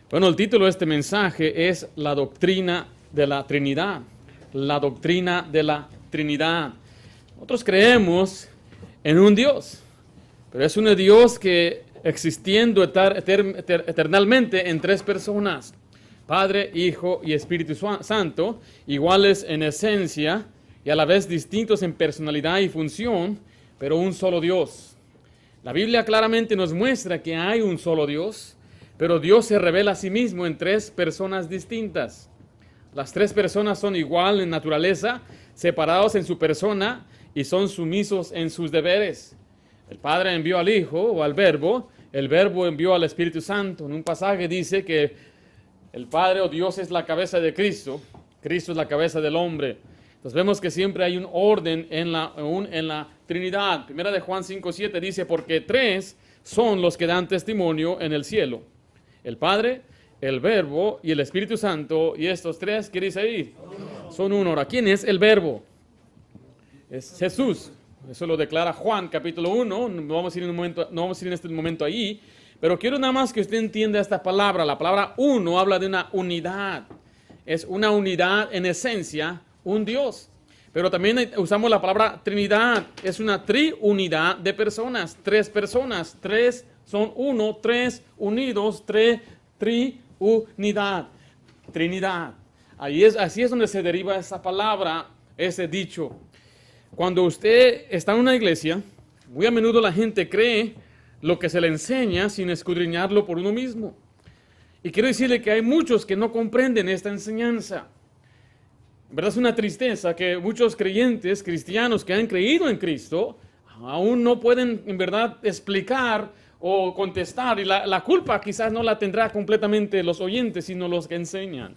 Bueno, el título de este mensaje es La doctrina de la Trinidad. La doctrina de la Trinidad. Nosotros creemos en un Dios, pero es un Dios que existiendo eternamente en tres personas, Padre, Hijo y Espíritu Santo, iguales en esencia y a la vez distintos en personalidad y función, pero un solo Dios. La Biblia claramente nos muestra que hay un solo Dios, pero Dios se revela a sí mismo en tres personas distintas. Las tres personas son igual en naturaleza, separados en su persona y son sumisos en sus deberes. El Padre envió al Hijo o al Verbo, el Verbo envió al Espíritu Santo. En un pasaje dice que el Padre o Dios es la cabeza de Cristo, Cristo es la cabeza del hombre. Entonces vemos que siempre hay un orden en la Trinidad. Primera de Juan 5:7 dice, porque tres son los que dan testimonio en el cielo. El Padre, el Verbo y el Espíritu Santo. Y estos tres, ¿qué dice ahí? Son uno. Ahora, ¿quién es el Verbo? Es Jesús. Eso lo declara Juan capítulo 1. No vamos a ir en este momento ahí. Pero quiero nada más que usted entienda esta palabra. La palabra uno habla de una unidad. Es una unidad en esencia, un Dios. Pero también usamos la palabra Trinidad. Es una triunidad de personas. Tres personas. Tres son uno, tres unidos, triunidad, Trinidad. Así es donde se deriva esa palabra, ese dicho. Cuando usted está en una iglesia, muy a menudo la gente cree lo que se le enseña sin escudriñarlo por uno mismo. Y quiero decirle que hay muchos que no comprenden esta enseñanza. En verdad es una tristeza que muchos creyentes, cristianos que han creído en Cristo, aún no pueden en verdad explicar o contestar, y la culpa quizás no la tendrá completamente los oyentes, sino los que enseñan.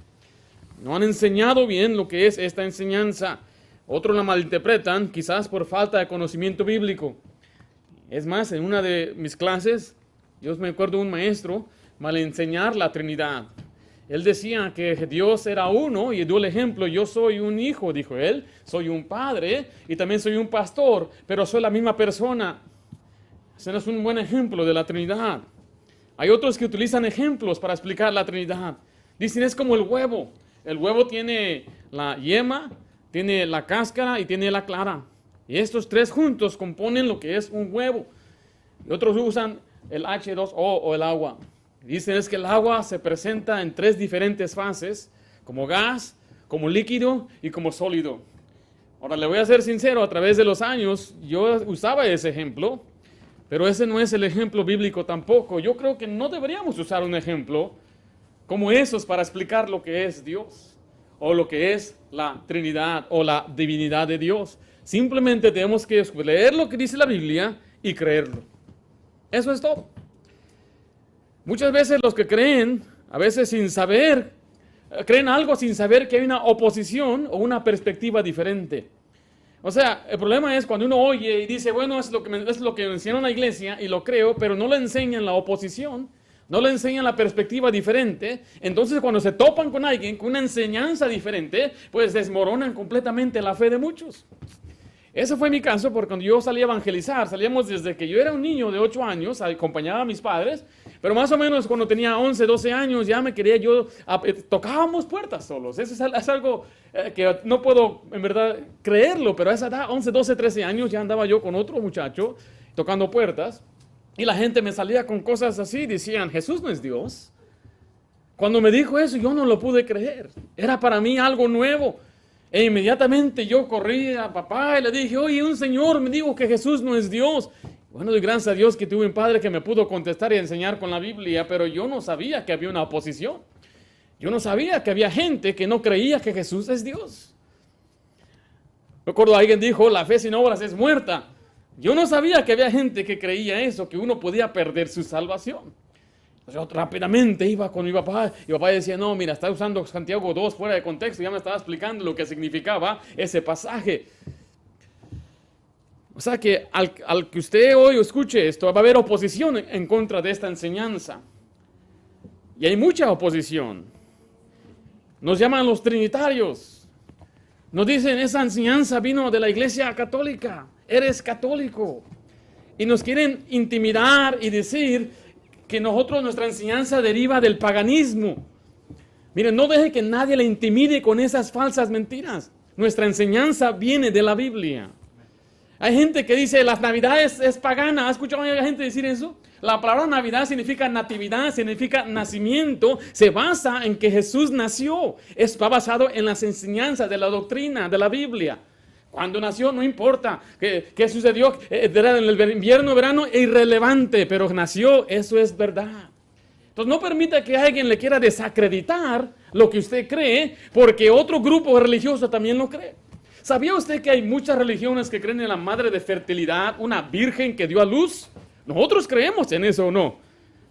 No han enseñado bien lo que es esta enseñanza. Otros la malinterpretan, quizás por falta de conocimiento bíblico. Es más, en una de mis clases, yo me acuerdo de un maestro malenseñar la Trinidad. Él decía que Dios era uno y dio el ejemplo, yo soy un hijo, dijo él, soy un padre y también soy un pastor, pero soy la misma persona. Ese no es un buen ejemplo de la Trinidad. Hay otros que utilizan ejemplos para explicar la Trinidad. Dicen es como el huevo. El huevo tiene la yema, tiene la cáscara y tiene la clara. Y estos tres juntos componen lo que es un huevo. Y otros usan el H2O o el agua. Dicen es que el agua se presenta en tres diferentes fases, como gas, como líquido y como sólido. Ahora le voy a ser sincero, a través de los años yo usaba ese ejemplo, pero ese no es el ejemplo bíblico tampoco. Yo creo que no deberíamos usar un ejemplo como esos para explicar lo que es Dios o lo que es la Trinidad o la divinidad de Dios. Simplemente tenemos que leer lo que dice la Biblia y creerlo. Eso es todo. Muchas veces los que creen, a veces sin saber, creen algo sin saber que hay una oposición o una perspectiva diferente. O sea, el problema es cuando uno oye y dice, bueno, es lo que me enseñaron en la iglesia y lo creo, pero no le enseñan la oposición, no le enseñan la perspectiva diferente. Entonces, cuando se topan con alguien con una enseñanza diferente, pues desmoronan completamente la fe de muchos. Ese fue mi caso porque cuando yo salí a evangelizar, salíamos desde que yo era un niño de 8 años, acompañaba a mis padres, pero más o menos cuando tenía 11, 12 años ya me quería yo, tocábamos puertas solos. Eso es algo que no puedo en verdad creerlo, pero a esa edad, 11, 12, 13 años, ya andaba yo con otro muchacho tocando puertas y la gente me salía con cosas así, decían, Jesús no es Dios. Cuando me dijo eso yo no lo pude creer, era para mí algo nuevo. E inmediatamente yo corrí a papá y le dije, oye, un señor me dijo que Jesús no es Dios. Bueno, doy gracias a Dios que tuve un padre que me pudo contestar y enseñar con la Biblia, pero yo no sabía que había una oposición. Yo no sabía que había gente que no creía que Jesús es Dios. Recuerdo alguien dijo, la fe sin obras es muerta. Yo no sabía que había gente que creía eso, que uno podía perder su salvación. Yo rápidamente iba con mi papá y papá decía, no, mira, está usando Santiago 2 fuera de contexto, ya me estaba explicando lo que significaba ese pasaje. O sea que al que usted hoy escuche esto, va a haber oposición en contra de esta enseñanza. Y hay mucha oposición. Nos llaman los trinitarios. Nos dicen, esa enseñanza vino de la iglesia católica, eres católico. Y nos quieren intimidar y decir que nuestra enseñanza deriva del paganismo. Miren, no deje que nadie le intimide con esas falsas mentiras. Nuestra enseñanza viene de la Biblia. Hay gente que dice, las navidades es pagana. ¿Has escuchado a gente decir eso? La palabra Navidad significa natividad, significa nacimiento. Se basa en que Jesús nació. Está basado en las enseñanzas de la doctrina de la Biblia. Cuando nació, no importa. ¿Qué sucedió? Era en el invierno, verano, irrelevante. Pero nació, eso es verdad. Entonces no permita que alguien le quiera desacreditar lo que usted cree, porque otro grupo religioso también lo cree. ¿Sabía usted que hay muchas religiones que creen en la madre de fertilidad, una virgen que dio a luz? Nosotros creemos en eso o no.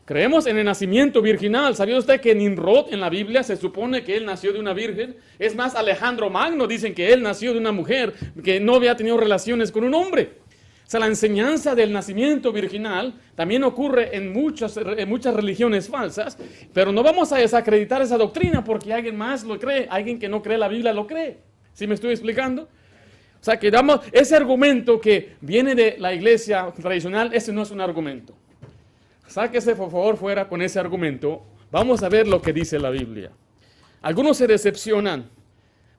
Creemos en el nacimiento virginal. ¿Sabía usted que Nimrod en la Biblia se supone que él nació de una virgen? Es más, Alejandro Magno dicen que él nació de una mujer que no había tenido relaciones con un hombre. O sea, la enseñanza del nacimiento virginal también ocurre en muchas religiones falsas, pero no vamos a desacreditar esa doctrina porque alguien más lo cree, alguien que no cree la Biblia lo cree. ¿Sí me estoy explicando? O sea, que damos ese argumento que viene de la iglesia tradicional, ese no es un argumento. Sáquese por favor fuera con ese argumento. Vamos a ver lo que dice la Biblia. Algunos se decepcionan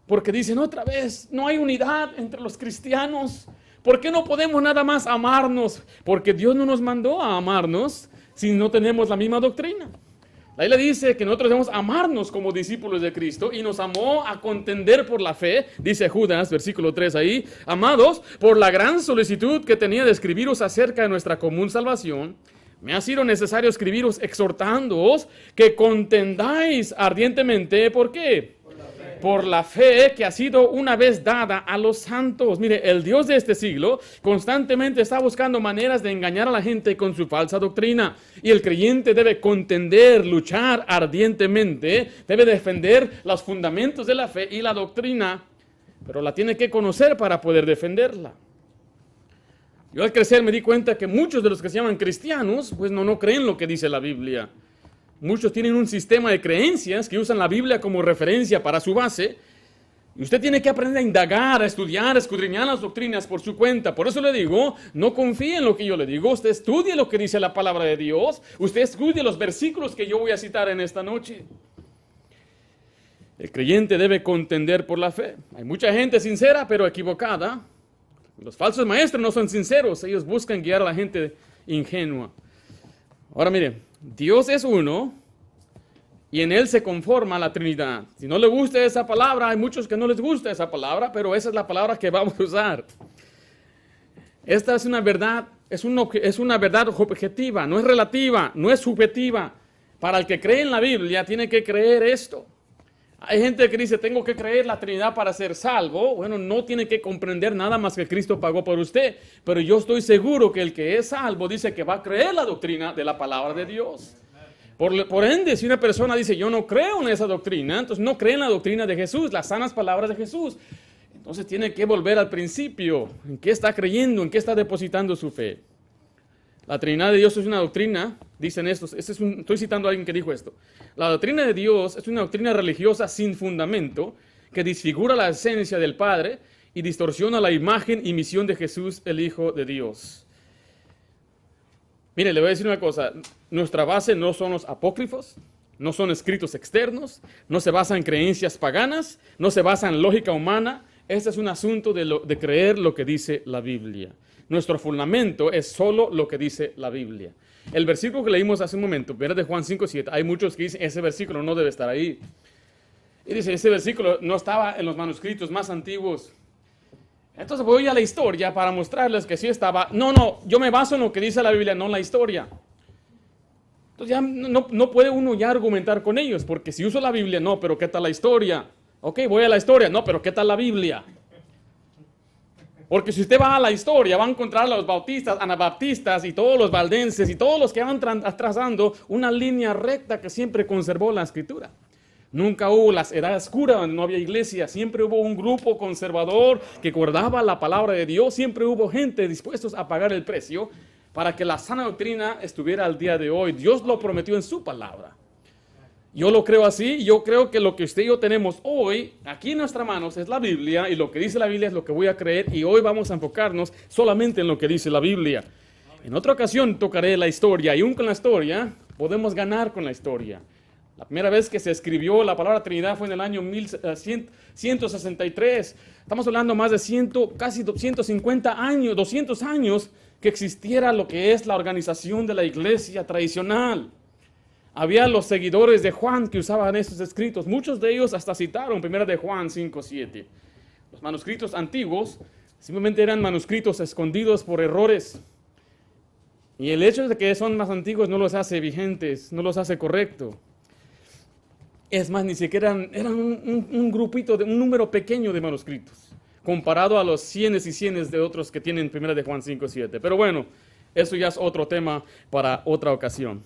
porque dicen otra vez, no hay unidad entre los cristianos. ¿Por qué no podemos nada más amarnos? Porque Dios no nos mandó a amarnos si no tenemos la misma doctrina. La Biblia dice que nosotros debemos amarnos como discípulos de Cristo y nos amó a contender por la fe, dice Judas, versículo 3 ahí, amados, por la gran solicitud que tenía de escribiros acerca de nuestra común salvación, me ha sido necesario escribiros exhortándoos que contendáis ardientemente, ¿por qué? Por la fe que ha sido una vez dada a los santos. Mire, el Dios de este siglo constantemente está buscando maneras de engañar a la gente con su falsa doctrina. Y el creyente debe contender, luchar ardientemente, debe defender los fundamentos de la fe y la doctrina, pero la tiene que conocer para poder defenderla. Yo al crecer me di cuenta que muchos de los que se llaman cristianos, pues no creen lo que dice la Biblia. Muchos tienen un sistema de creencias que usan la Biblia como referencia para su base. Y usted tiene que aprender a indagar, a estudiar, a escudriñar las doctrinas por su cuenta. Por eso le digo, no confíe en lo que yo le digo. Usted estudie lo que dice la palabra de Dios. Usted estudie los versículos que yo voy a citar en esta noche. El creyente debe contender por la fe. Hay mucha gente sincera pero equivocada. Los falsos maestros no son sinceros. Ellos buscan guiar a la gente ingenua. Ahora mire. Dios es uno y en Él se conforma la Trinidad. Si no le gusta esa palabra, hay muchos que no les gusta esa palabra, pero esa es la palabra que vamos a usar. Esta es una verdad, es una verdad objetiva, no es relativa, no es subjetiva. Para el que cree en la Biblia, tiene que creer esto. Hay gente que dice, tengo que creer la Trinidad para ser salvo. Bueno, no tiene que comprender nada más que Cristo pagó por usted. Pero yo estoy seguro que el que es salvo dice que va a creer la doctrina de la palabra de Dios. Por ende, si una persona dice, yo no creo en esa doctrina, entonces no cree en la doctrina de Jesús, las sanas palabras de Jesús. Entonces tiene que volver al principio. ¿En qué está creyendo? ¿En qué está depositando su fe? La Trinidad de Dios es una doctrina, dicen estos, estoy citando a alguien que dijo esto. La doctrina de Dios es una doctrina religiosa sin fundamento que desfigura la esencia del Padre y distorsiona la imagen y misión de Jesús, el Hijo de Dios. Mire, le voy a decir una cosa, nuestra base no son los apócrifos, no son escritos externos, no se basa en creencias paganas, no se basa en lógica humana. Este es un asunto de creer lo que dice la Biblia. Nuestro fundamento es solo lo que dice la Biblia. El versículo que leímos hace un momento, era de Juan 5:7. Hay muchos que dicen, ese versículo no debe estar ahí. Y dice, ese versículo no estaba en los manuscritos más antiguos. Entonces voy a la historia para mostrarles que sí estaba. No, yo me baso en lo que dice la Biblia, no en la historia. Entonces ya no puede uno ya argumentar con ellos, porque si uso la Biblia, no, pero ¿qué tal la historia? Ok, voy a la historia, no, pero ¿qué tal la Biblia? Porque si usted va a la historia, va a encontrar a los bautistas, anabaptistas y todos los valdenses y todos los que van trazando una línea recta que siempre conservó la Escritura. Nunca hubo la edad oscura donde no había iglesia, siempre hubo un grupo conservador que guardaba la palabra de Dios, siempre hubo gente dispuestos a pagar el precio para que la sana doctrina estuviera al día de hoy. Dios lo prometió en su palabra. Yo lo creo así, yo creo que lo que usted y yo tenemos hoy, aquí en nuestras manos, es la Biblia, y lo que dice la Biblia es lo que voy a creer, y hoy vamos a enfocarnos solamente en lo que dice la Biblia. En otra ocasión tocaré la historia, y aún con la historia, Podemos ganar con la historia. La primera vez que se escribió la palabra Trinidad fue en el año 1163. Estamos hablando más de casi 150 años, 200 años que existiera lo que es la organización de la iglesia tradicional. Había los seguidores de Juan que usaban estos escritos. Muchos de ellos hasta citaron 1 de Juan 5:7. Los manuscritos antiguos simplemente eran manuscritos escondidos por errores. Y el hecho de que son más antiguos no los hace vigentes, no los hace correctos. Es más, ni siquiera eran un grupito, un número pequeño de manuscritos, comparado a los cientos y cientos de otros que tienen 1 de Juan 5:7. Pero bueno, eso ya es otro tema para otra ocasión.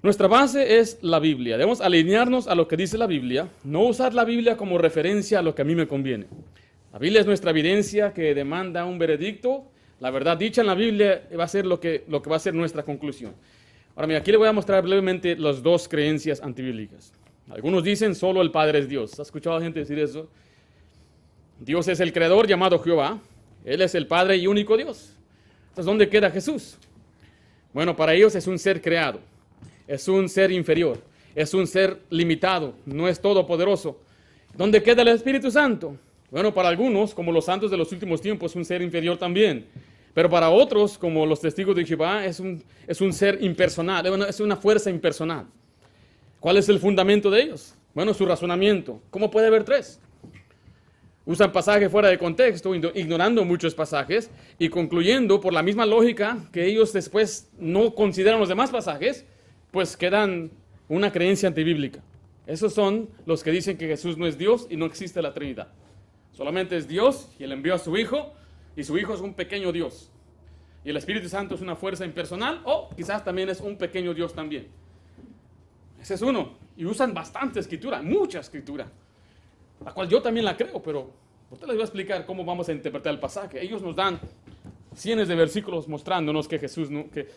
Nuestra base es la Biblia. Debemos alinearnos a lo que dice la Biblia, no usar la Biblia como referencia a lo que a mí me conviene. La Biblia es nuestra evidencia que demanda un veredicto. La verdad dicha en la Biblia va a ser lo que va a ser nuestra conclusión. Ahora, mira, aquí le voy a mostrar brevemente las dos creencias antibíblicas. Algunos dicen solo el Padre es Dios. ¿Has escuchado a gente decir eso? Dios es el creador llamado Jehová. Él es el Padre y único Dios. Entonces, ¿dónde queda Jesús? Bueno, para ellos es un ser creado. Es un ser inferior. Es un ser limitado. No es todopoderoso. ¿Dónde queda el Espíritu Santo? Bueno, para algunos, como los santos de los últimos tiempos, es un ser inferior también. Pero para otros, como los testigos de Jehová, es un ser impersonal, es una fuerza impersonal. ¿Cuál es el fundamento de ellos? Bueno, su razonamiento. ¿Cómo puede haber tres? Usan pasajes fuera de contexto, ignorando muchos pasajes y concluyendo por la misma lógica que ellos después no consideran los demás pasajes, pues quedan una creencia antibíblica. Esos son los que dicen que Jesús no es Dios y no existe la Trinidad. Solamente es Dios y Él envió a su Hijo. Y su Hijo es un pequeño Dios. Y el Espíritu Santo es una fuerza impersonal o quizás también es un pequeño Dios también. Ese es uno. Y usan bastante escritura, mucha escritura. La cual yo también la creo, pero ahorita les voy a explicar cómo vamos a interpretar el pasaje. Ellos nos dan cientos de versículos mostrándonos que Jesús,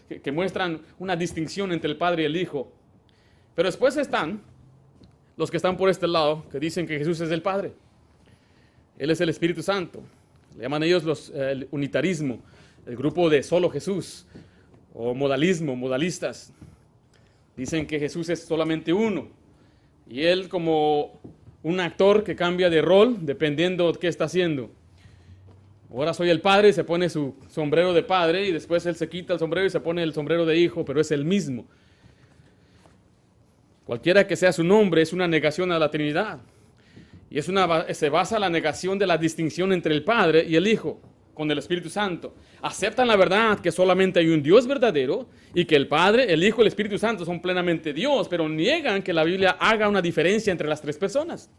que muestran una distinción entre el Padre y el Hijo. Pero después están los que están por este lado, que dicen que Jesús es el Padre. Él es el Espíritu Santo. Le llaman ellos el unitarismo, el grupo de solo Jesús, o modalistas. Dicen que Jesús es solamente uno, y Él como un actor que cambia de rol dependiendo de qué está haciendo. Ahora soy el Padre, se pone su sombrero de Padre, y después Él se quita el sombrero y se pone el sombrero de Hijo, pero es el mismo. Cualquiera que sea su nombre es una negación a la Trinidad. Y se basa en la negación de la distinción entre el Padre y el Hijo con el Espíritu Santo. Aceptan la verdad que solamente hay un Dios verdadero y que el Padre, el Hijo y el Espíritu Santo son plenamente Dios, pero niegan que la Biblia haga una diferencia entre las tres personas.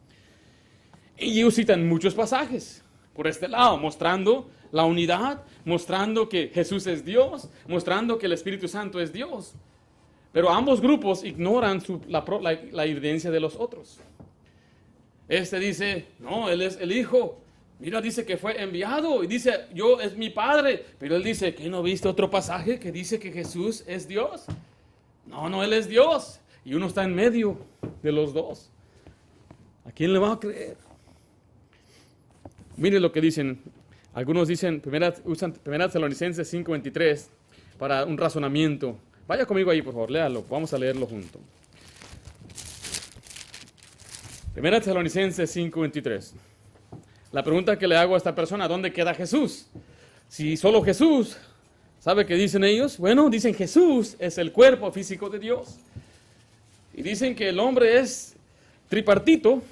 Y ellos citan muchos pasajes por este lado, mostrando la unidad, mostrando que Jesús es Dios, mostrando que el Espíritu Santo es Dios. Pero ambos grupos ignoran la evidencia de los otros. Este dice, no, Él es el Hijo. Mira, dice que fue enviado y dice, yo es mi Padre. Pero él dice, ¿qué no viste otro pasaje que dice que Jesús es Dios? No, Él es Dios. Y uno está en medio de los dos. ¿A quién le va a creer? Mire lo que dicen. Algunos dicen, usan 1 Tesalonicenses 5:23 para un razonamiento. Vaya conmigo ahí, por favor, léalo. Vamos a leerlo juntos. 1 Tesalonicenses 5:23. La pregunta que le hago a esta persona, ¿dónde queda Jesús? Si solo Jesús, ¿sabe qué dicen ellos? Bueno, dicen Jesús es el cuerpo físico de Dios. Y dicen que el hombre es tripartito,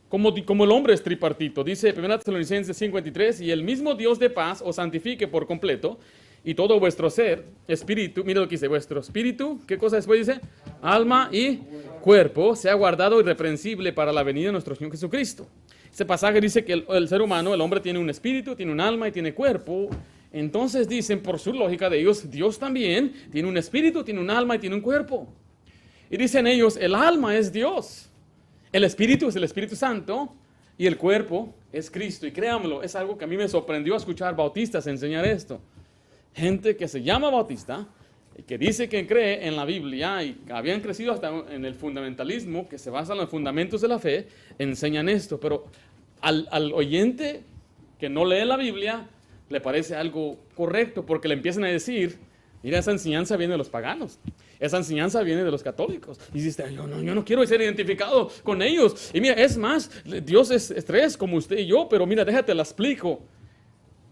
como el hombre es tripartito. Dice 1 Tesalonicenses 5:23, y el mismo Dios de paz os santifique por completo, y todo vuestro ser, espíritu, mira lo que dice, vuestro espíritu, ¿qué cosa después dice? Alma y cuerpo, sea guardado irreprensible para la venida de nuestro Señor Jesucristo. Este pasaje dice que el ser humano, el hombre tiene un espíritu, tiene un alma y tiene cuerpo. Entonces dicen, por su lógica de ellos, Dios también tiene un espíritu, tiene un alma y tiene un cuerpo. Y dicen ellos, el alma es Dios, el espíritu es el Espíritu Santo y el cuerpo es Cristo. Y créanmelo, es algo que a mí me sorprendió escuchar bautistas enseñar esto. Gente que se llama bautista, y que dice que cree en la Biblia y habían crecido hasta en el fundamentalismo, que se basa en los fundamentos de la fe, enseñan esto. Pero al oyente que no lee la Biblia, le parece algo correcto, porque le empiezan a decir, Mira, esa enseñanza viene de los paganos. Esa enseñanza viene de los católicos. Y dices, yo no quiero ser identificado con ellos. Y mira, es más, Dios es tres como usted y yo, pero mira, déjate, la explico.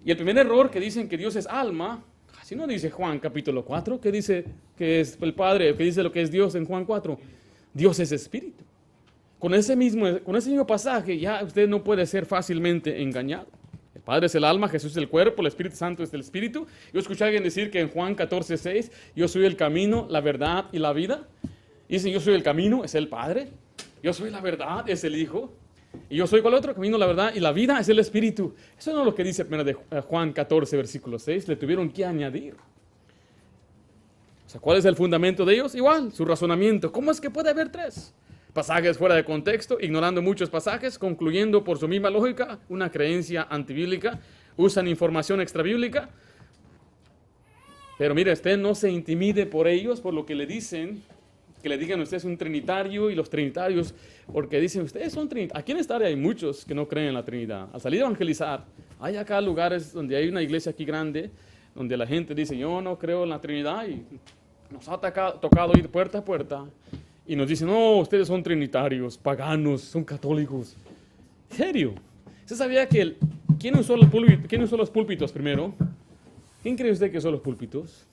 Y el primer error que dicen que Dios es alma, así no dice Juan capítulo 4, que dice que es el Padre, que dice lo que es Dios en Juan 4. Dios es espíritu. Con ese mismo pasaje ya usted no puede ser fácilmente engañado. El Padre es el alma, Jesús es el cuerpo, el Espíritu Santo es el espíritu. Yo escuché a alguien decir que en Juan 14:6, yo soy el camino, la verdad y la vida. Dicen, yo soy el camino, es el Padre. Yo soy la verdad, es el Hijo. Y yo soy ¿cuál otro? Camino, la verdad y la vida es el Espíritu. Eso no es lo que dice primero de Juan 14, versículo 6. Le tuvieron que añadir. O sea, ¿cuál es el fundamento de ellos? Igual, su razonamiento. ¿Cómo es que puede haber tres? Pasajes fuera de contexto, ignorando muchos pasajes, concluyendo por su misma lógica una creencia antibíblica, usan información extrabíblica. Pero mire, usted no se intimide por ellos, por lo que le dicen, que le digan usted es un trinitario y los trinitarios, porque dicen ustedes son trinitarios. Aquí en esta área hay muchos que no creen en la Trinidad. Al salir a evangelizar, hay acá lugares donde hay una iglesia aquí grande, donde la gente dice yo no creo en la Trinidad y nos ha tocado ir puerta a puerta. Y nos dicen, no, ustedes son trinitarios, paganos, son católicos. ¿En serio? ¿Usted sabía que ¿quién usó los púlpitos primero? ¿Quién cree usted que usó los púlpitos?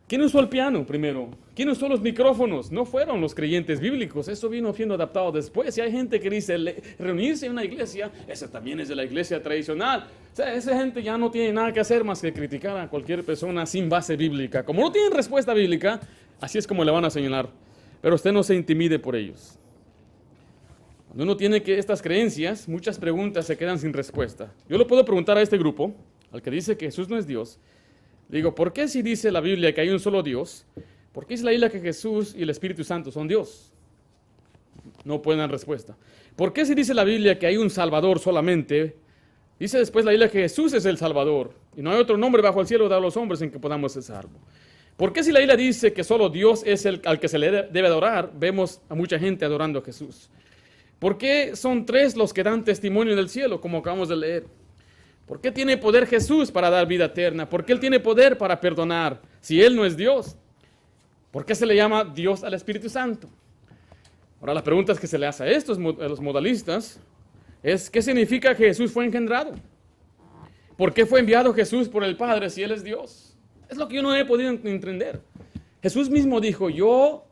¿Quién usó el piano primero? ¿Quién usó los micrófonos? No fueron los creyentes bíblicos. Eso vino siendo adaptado después. Y hay gente que dice, reunirse en una iglesia, esa también es de la iglesia tradicional. O sea, esa gente ya no tiene nada que hacer más que criticar a cualquier persona sin base bíblica. Como no tienen respuesta bíblica, así es como le van a señalar. Pero usted no se intimide por ellos. Cuando uno tiene estas creencias, muchas preguntas se quedan sin respuesta. Yo le puedo preguntar a este grupo, al que dice que Jesús no es Dios, digo, ¿por qué si dice la Biblia que hay un solo Dios? ¿Por qué dice la Biblia que Jesús y el Espíritu Santo son Dios? No pueden dar respuesta. ¿Por qué si dice la Biblia que hay un Salvador solamente? Dice después la Biblia que Jesús es el Salvador y no hay otro nombre bajo el cielo dado a los hombres en que podamos ser salvos. ¿Por qué si la Biblia dice que solo Dios es al que se le debe adorar, vemos a mucha gente adorando a Jesús? ¿Por qué son tres los que dan testimonio del cielo, como acabamos de leer? ¿Por qué tiene poder Jesús para dar vida eterna? ¿Por qué Él tiene poder para perdonar si Él no es Dios? ¿Por qué se le llama Dios al Espíritu Santo? Ahora, las preguntas que se le hace a los modalistas, es ¿qué significa que Jesús fue engendrado? ¿Por qué fue enviado Jesús por el Padre si Él es Dios? Es lo que yo no he podido entender. Jesús mismo dijo, yo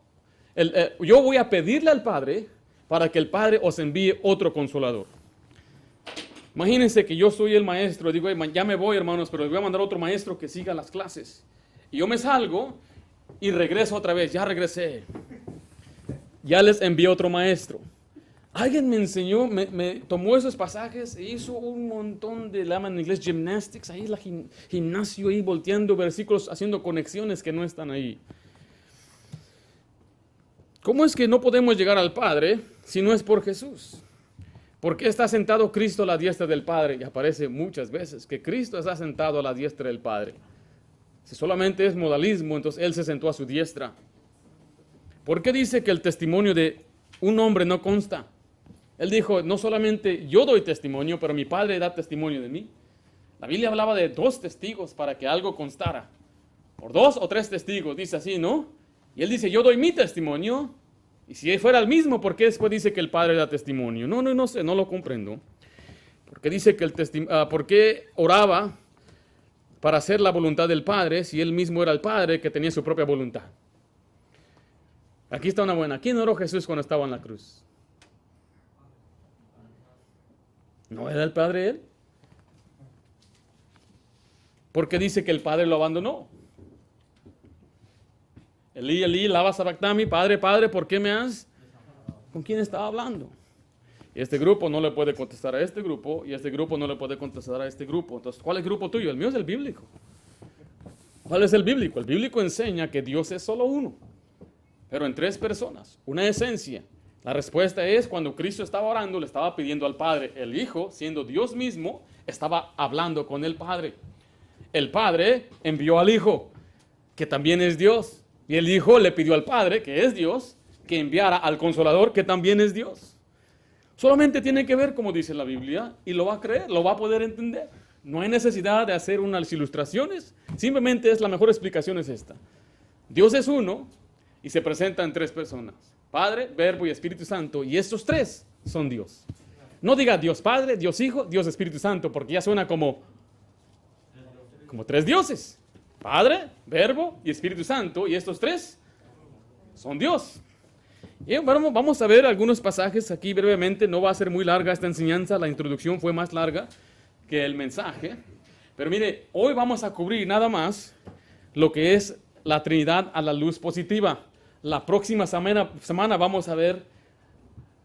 voy a pedirle al Padre para que el Padre os envíe otro consolador. Imagínense que yo soy el maestro, digo, ya me voy hermanos, pero les voy a mandar otro maestro que siga las clases. Y yo me salgo y regreso otra vez, ya regresé. Ya les envié otro maestro. Alguien me enseñó, me tomó esos pasajes e hizo un montón de, le llaman en inglés gymnastics, ahí la gimnasio, ahí volteando versículos, haciendo conexiones que no están ahí. ¿Cómo es que no podemos llegar al Padre si no es por Jesús? ¿Por qué está sentado Cristo a la diestra del Padre? Y aparece muchas veces que Cristo está sentado a la diestra del Padre. Si solamente es modalismo, entonces Él se sentó a su diestra. ¿Por qué dice que el testimonio de un hombre no consta? Él dijo, no solamente yo doy testimonio, pero mi Padre da testimonio de mí. La Biblia hablaba de 2 testigos para que algo constara. Por 2 o 3 testigos, dice así, ¿no? Y él dice, yo doy mi testimonio. Y si fuera el mismo, ¿por qué después dice que el Padre da testimonio? No sé, no lo comprendo. Porque dice que ¿por qué oraba para hacer la voluntad del Padre si él mismo era el Padre que tenía su propia voluntad? Aquí está una buena. ¿Quién oró Jesús cuando estaba en la cruz? ¿No era el Padre él? Porque dice que el Padre lo abandonó. Elí, Elí, lama sabactani, Padre, Padre, ¿por qué me has? ¿Con quién estaba hablando? Y este grupo no le puede contestar a este grupo, y este grupo no le puede contestar a este grupo. Entonces, ¿cuál es el grupo tuyo? El mío es el bíblico. ¿Cuál es el bíblico? El bíblico enseña que Dios es solo uno, pero en 3 personas, una esencia. La respuesta es cuando Cristo estaba orando, le estaba pidiendo al Padre. El Hijo, siendo Dios mismo, estaba hablando con el Padre. El Padre envió al Hijo, que también es Dios. Y el Hijo le pidió al Padre, que es Dios, que enviara al Consolador, que también es Dios. Solamente tiene que ver como dice la Biblia y lo va a creer, lo va a poder entender. No hay necesidad de hacer unas ilustraciones, simplemente es la mejor explicación es esta. Dios es uno y se presenta en tres personas, Padre, Verbo y Espíritu Santo, y estos tres son Dios. No diga Dios Padre, Dios Hijo, Dios Espíritu Santo, porque ya suena como tres dioses, Padre, Verbo y Espíritu Santo, y estos tres son Dios. Y bueno, vamos a ver algunos pasajes aquí brevemente, no va a ser muy larga esta enseñanza, la introducción fue más larga que el mensaje, pero mire, hoy vamos a cubrir nada más lo que es la Trinidad a la luz positiva. La próxima semana vamos a ver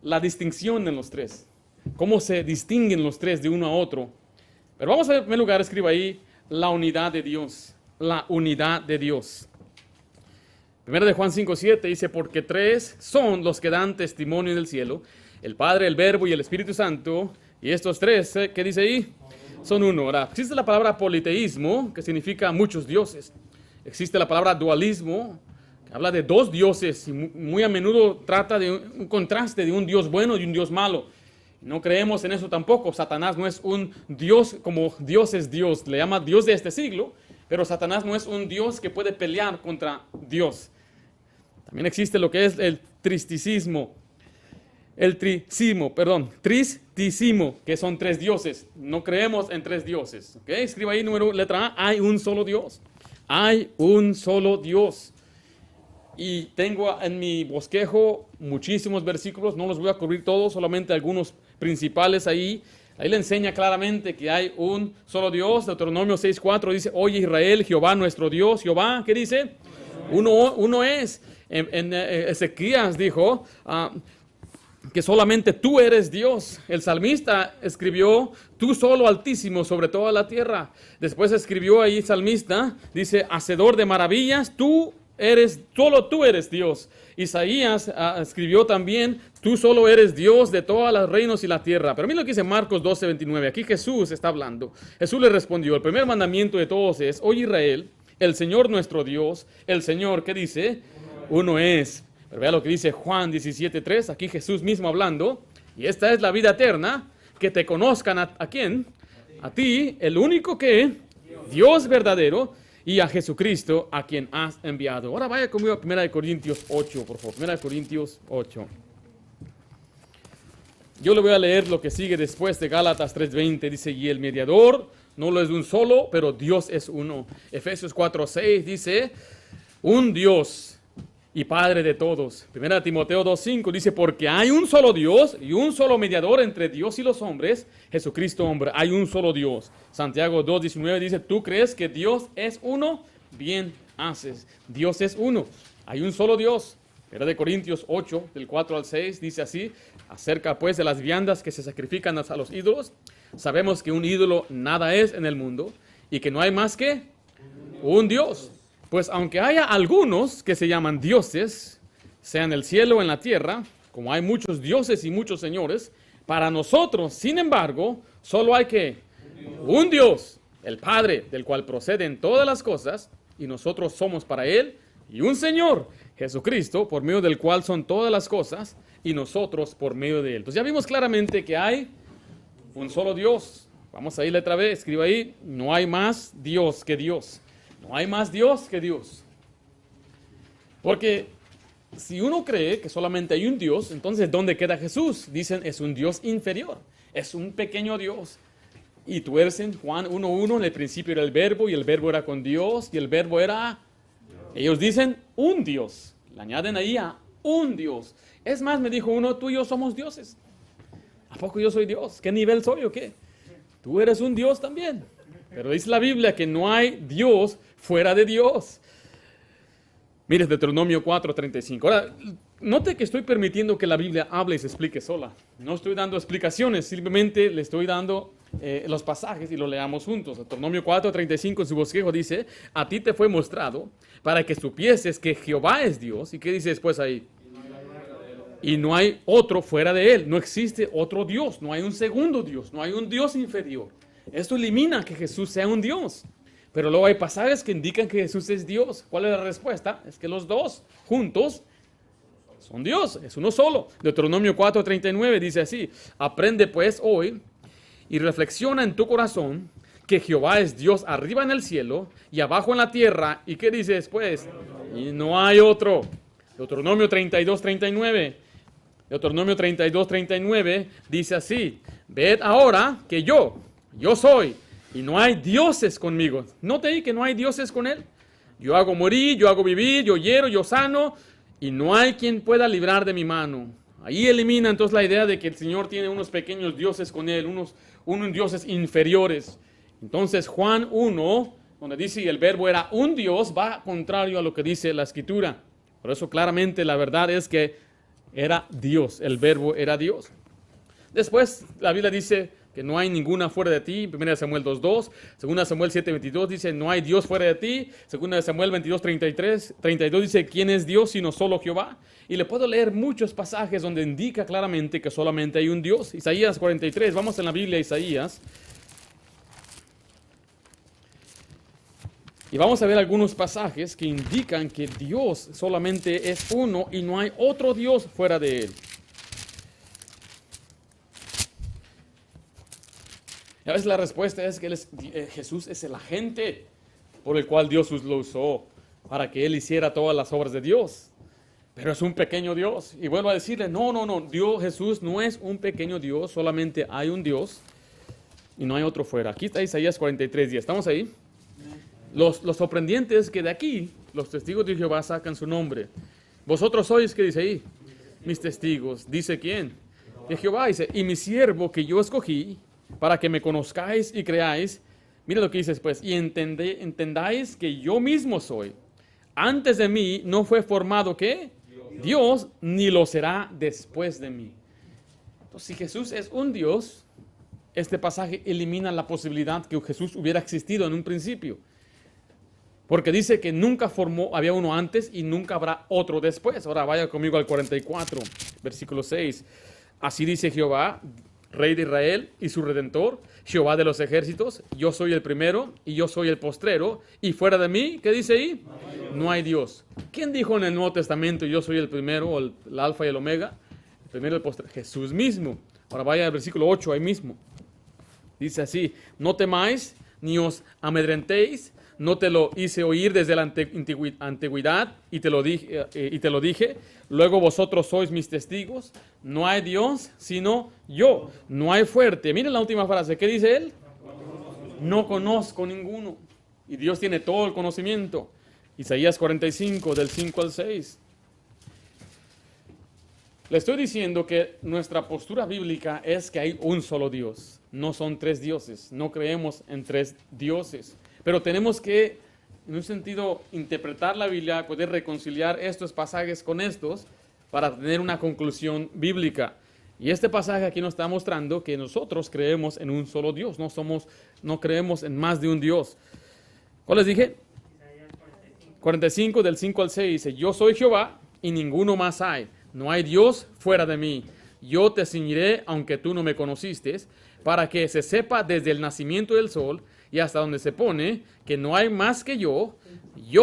la distinción en los tres, cómo se distinguen los tres de uno a otro. Pero vamos a ver, en primer lugar, escriba ahí, la unidad de Dios, la unidad de Dios. Primera de Juan 5:7 dice, porque tres son los que dan testimonio en el cielo, el Padre, el Verbo y el Espíritu Santo, y estos tres, ¿qué dice ahí? Son uno. Ahora, existe la palabra politeísmo, que significa muchos dioses. Existe la palabra dualismo, que habla de dos dioses, y muy a menudo trata de un contraste de un Dios bueno y un Dios malo. No creemos en eso tampoco. Satanás no es un Dios como Dios es Dios, le llama Dios de este siglo, pero Satanás no es un Dios que puede pelear contra Dios. También existe lo que es el tristicismo, tristísimo, que son tres dioses. No creemos en tres dioses. ¿Okay? Escriba ahí letra A, hay un solo Dios. Hay un solo Dios. Y tengo en mi bosquejo muchísimos versículos, no los voy a cubrir todos, solamente algunos principales ahí. Ahí le enseña claramente que hay un solo Dios. Deuteronomio 6:4 dice, oye Israel, Jehová nuestro Dios. Jehová, ¿qué dice? Uno es. En Ezequías dijo que solamente tú eres Dios. El salmista escribió, tú solo Altísimo sobre toda la tierra. Después escribió ahí salmista, dice, hacedor de maravillas, solo tú eres Dios. Isaías escribió también, tú solo eres Dios de todos los reinos y la tierra. Pero mira lo que dice Marcos 12:29. Aquí Jesús está hablando. Jesús le respondió, el primer mandamiento de todos es, oye Israel, el Señor nuestro Dios, el Señor, ¿qué dice? Uno es. Pero vea lo que dice Juan 17:3. Aquí Jesús mismo hablando. Y esta es la vida eterna, que te conozcan ¿a quién? A ti, el único que, Dios verdadero, y a Jesucristo, a quien has enviado. Ahora vaya conmigo a 1 Corintios 8, por favor. 1 Corintios 8. Yo le voy a leer lo que sigue después de Gálatas 3:20. Dice, y el mediador no lo es un solo, pero Dios es uno. Efesios 4:6 dice, un Dios y Padre de todos. 1 Timoteo 2:5 dice, porque hay un solo Dios y un solo mediador entre Dios y los hombres, Jesucristo hombre. Hay un solo Dios. Santiago 2:19 dice, ¿tú crees que Dios es uno? Bien haces. Dios es uno. Hay un solo Dios. 1 Corintios 8, del 4 al 6, dice así, acerca pues de las viandas que se sacrifican a los ídolos, sabemos que un ídolo nada es en el mundo y que no hay más que un Dios. Pues aunque haya algunos que se llaman dioses, sea en el cielo o en la tierra, como hay muchos dioses y muchos señores, para nosotros, sin embargo, solo hay que un Dios, el Padre, del cual proceden todas las cosas, y nosotros somos para Él, y un Señor, Jesucristo, por medio del cual son todas las cosas, y nosotros por medio de Él. Entonces ya vimos claramente que hay un solo Dios. Vamos a ir otra vez, escriba ahí, no hay más Dios que Dios. No hay más Dios que Dios. Porque si uno cree que solamente hay un Dios, entonces ¿dónde queda Jesús? Dicen, es un Dios inferior, es un pequeño Dios. Y tú eres en Juan 1:1, en el principio era el Verbo, y el Verbo era con Dios, y el Verbo era, ellos dicen, un Dios. Le añaden ahí a un Dios. Es más, me dijo uno, tú y yo somos dioses. ¿A poco yo soy Dios? ¿Qué nivel soy o qué? Tú eres un Dios también. Pero dice la Biblia que no hay Dios fuera de Dios. Mire, Deuteronomio 4:35. Ahora, note que estoy permitiendo que la Biblia hable y se explique sola. No estoy dando explicaciones, simplemente le estoy dando los pasajes y los leamos juntos. Deuteronomio 4:35 en su bosquejo dice, a ti te fue mostrado para que supieses que Jehová es Dios. ¿Y qué dice después ahí? Y no hay otro fuera de Él. No existe otro Dios. No hay un segundo Dios. No hay un Dios inferior. Esto elimina que Jesús sea un Dios. Pero luego hay pasajes que indican que Jesús es Dios. ¿Cuál es la respuesta? Es que los dos juntos son Dios. Es uno solo. Deuteronomio 4:39 dice así. Aprende pues hoy y reflexiona en tu corazón que Jehová es Dios arriba en el cielo y abajo en la tierra. ¿Y qué dice después? Y no hay otro. Deuteronomio 32, 39. Deuteronomio 32, 39 dice así: ved ahora que yo soy, y no hay dioses conmigo. Note ahí que no hay dioses con él. Yo hago morir, yo hago vivir, yo hiero, yo sano, y no hay quien pueda librar de mi mano. Ahí elimina entonces la idea de que el Señor tiene unos pequeños dioses con él, unos dioses inferiores. Entonces Juan 1, donde dice y el verbo era un Dios, va contrario a lo que dice la Escritura. Por eso claramente la verdad es que era Dios, el verbo era Dios. Después la Biblia dice que no hay ninguna fuera de ti. 1 Samuel 2:2, 2 Samuel 7:22 dice no hay Dios fuera de ti. 2 Samuel 22:32 dice ¿quién es Dios sino solo Jehová? Y le puedo leer muchos pasajes donde indica claramente que solamente hay un Dios. Isaías 43, vamos en la Biblia a Isaías. Y vamos a ver algunos pasajes que indican que Dios solamente es uno y no hay otro Dios fuera de él. Y a veces la respuesta es que Jesús es el agente por el cual Dios lo usó para que él hiciera todas las obras de Dios. Pero es un pequeño Dios. Y vuelvo a decirle, no, Jesús no es un pequeño Dios, solamente hay un Dios y no hay otro fuera. Aquí está Isaías 43:10. ¿Estamos ahí? Lo sorprendente es que de aquí los testigos de Jehová sacan su nombre. Vosotros sois, ¿qué dice ahí? Mis testigos. ¿Dice quién? De Jehová dice, y mi siervo que yo escogí para que me conozcáis y creáis. Mira lo que dice después. Y entendáis que yo mismo soy. Antes de mí no fue formado, ¿qué? Dios, ni lo será después de mí. Entonces, si Jesús es un Dios, este pasaje elimina la posibilidad que Jesús hubiera existido en un principio. Porque dice que nunca formó, había uno antes y nunca habrá otro después. Ahora vaya conmigo al 44, versículo 6. Así dice Jehová, Rey de Israel y su Redentor, Jehová de los ejércitos, yo soy el primero y yo soy el postrero, y fuera de mí, ¿qué dice ahí? No hay Dios. ¿Quién dijo en el Nuevo Testamento, yo soy el primero, o el alfa y el omega? El primero y el postrero, Jesús mismo. Ahora vaya al versículo 8, ahí mismo. Dice así, no temáis, ni os amedrentéis, no te lo hice oír desde la antigüedad y te lo dije, luego vosotros sois mis testigos, no hay Dios sino yo, no hay fuerte. Miren la última frase, ¿qué dice él? No conozco ninguno. Y Dios tiene todo el conocimiento. Isaías 45, del 5 al 6. Le estoy diciendo que nuestra postura bíblica es que hay un solo Dios, no son tres dioses, no creemos en tres dioses. Pero tenemos que, en un sentido, interpretar la Biblia, poder reconciliar estos pasajes con estos para tener una conclusión bíblica. Y este pasaje aquí nos está mostrando que nosotros creemos en un solo Dios, no creemos en más de un Dios. ¿Cuál les dije? 45 del 5 al 6 dice, yo soy Jehová y ninguno más hay, no hay Dios fuera de mí. Yo te ceñiré aunque tú no me conociste, para que se sepa desde el nacimiento del sol y hasta donde se pone, que no hay más que yo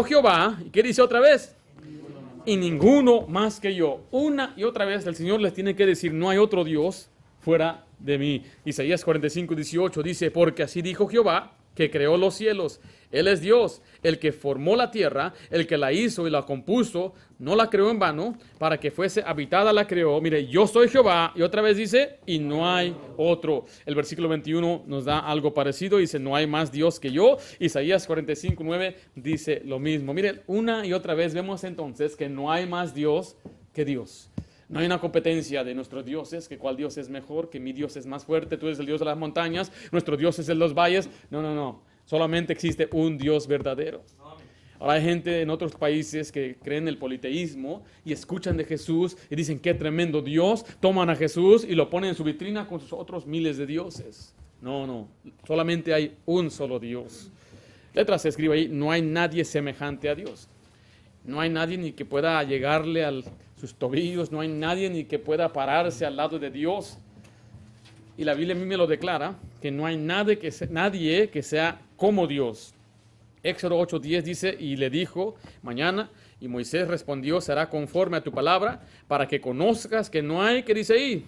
Jehová. ¿Y qué dice otra vez? Y ninguno más que yo. Una y otra vez el Señor les tiene que decir, no hay otro Dios fuera de mí. Isaías 45:18 dice, porque así dijo Jehová, que creó los cielos. Él es Dios, el que formó la tierra, el que la hizo y la compuso, no la creó en vano, para que fuese habitada la creó. Mire, yo soy Jehová, y otra vez dice, y no hay otro. El versículo 21 nos da algo parecido, dice, no hay más Dios que yo. Isaías 45:9 dice lo mismo. Mire, una y otra vez vemos entonces que no hay más Dios que Dios. No hay una competencia de nuestros dioses, que cuál Dios es mejor, que mi Dios es más fuerte, tú eres el Dios de las montañas, nuestro Dios es el de los valles. No. Solamente existe un Dios verdadero. Ahora hay gente en otros países que creen en el politeísmo y escuchan de Jesús y dicen qué tremendo Dios, toman a Jesús y lo ponen en su vitrina con sus otros miles de dioses. No, solamente hay un solo Dios. Letras se escribe ahí, no hay nadie semejante a Dios. No hay nadie ni que pueda llegarle a sus tobillos, no hay nadie ni que pueda pararse al lado de Dios. Y la Biblia a mí me lo declara, que no hay nadie que sea como Dios. Éxodo 8:10 dice, y le dijo, mañana, y Moisés respondió, será conforme a tu palabra, para que conozcas que no hay, ¿qué dice ahí?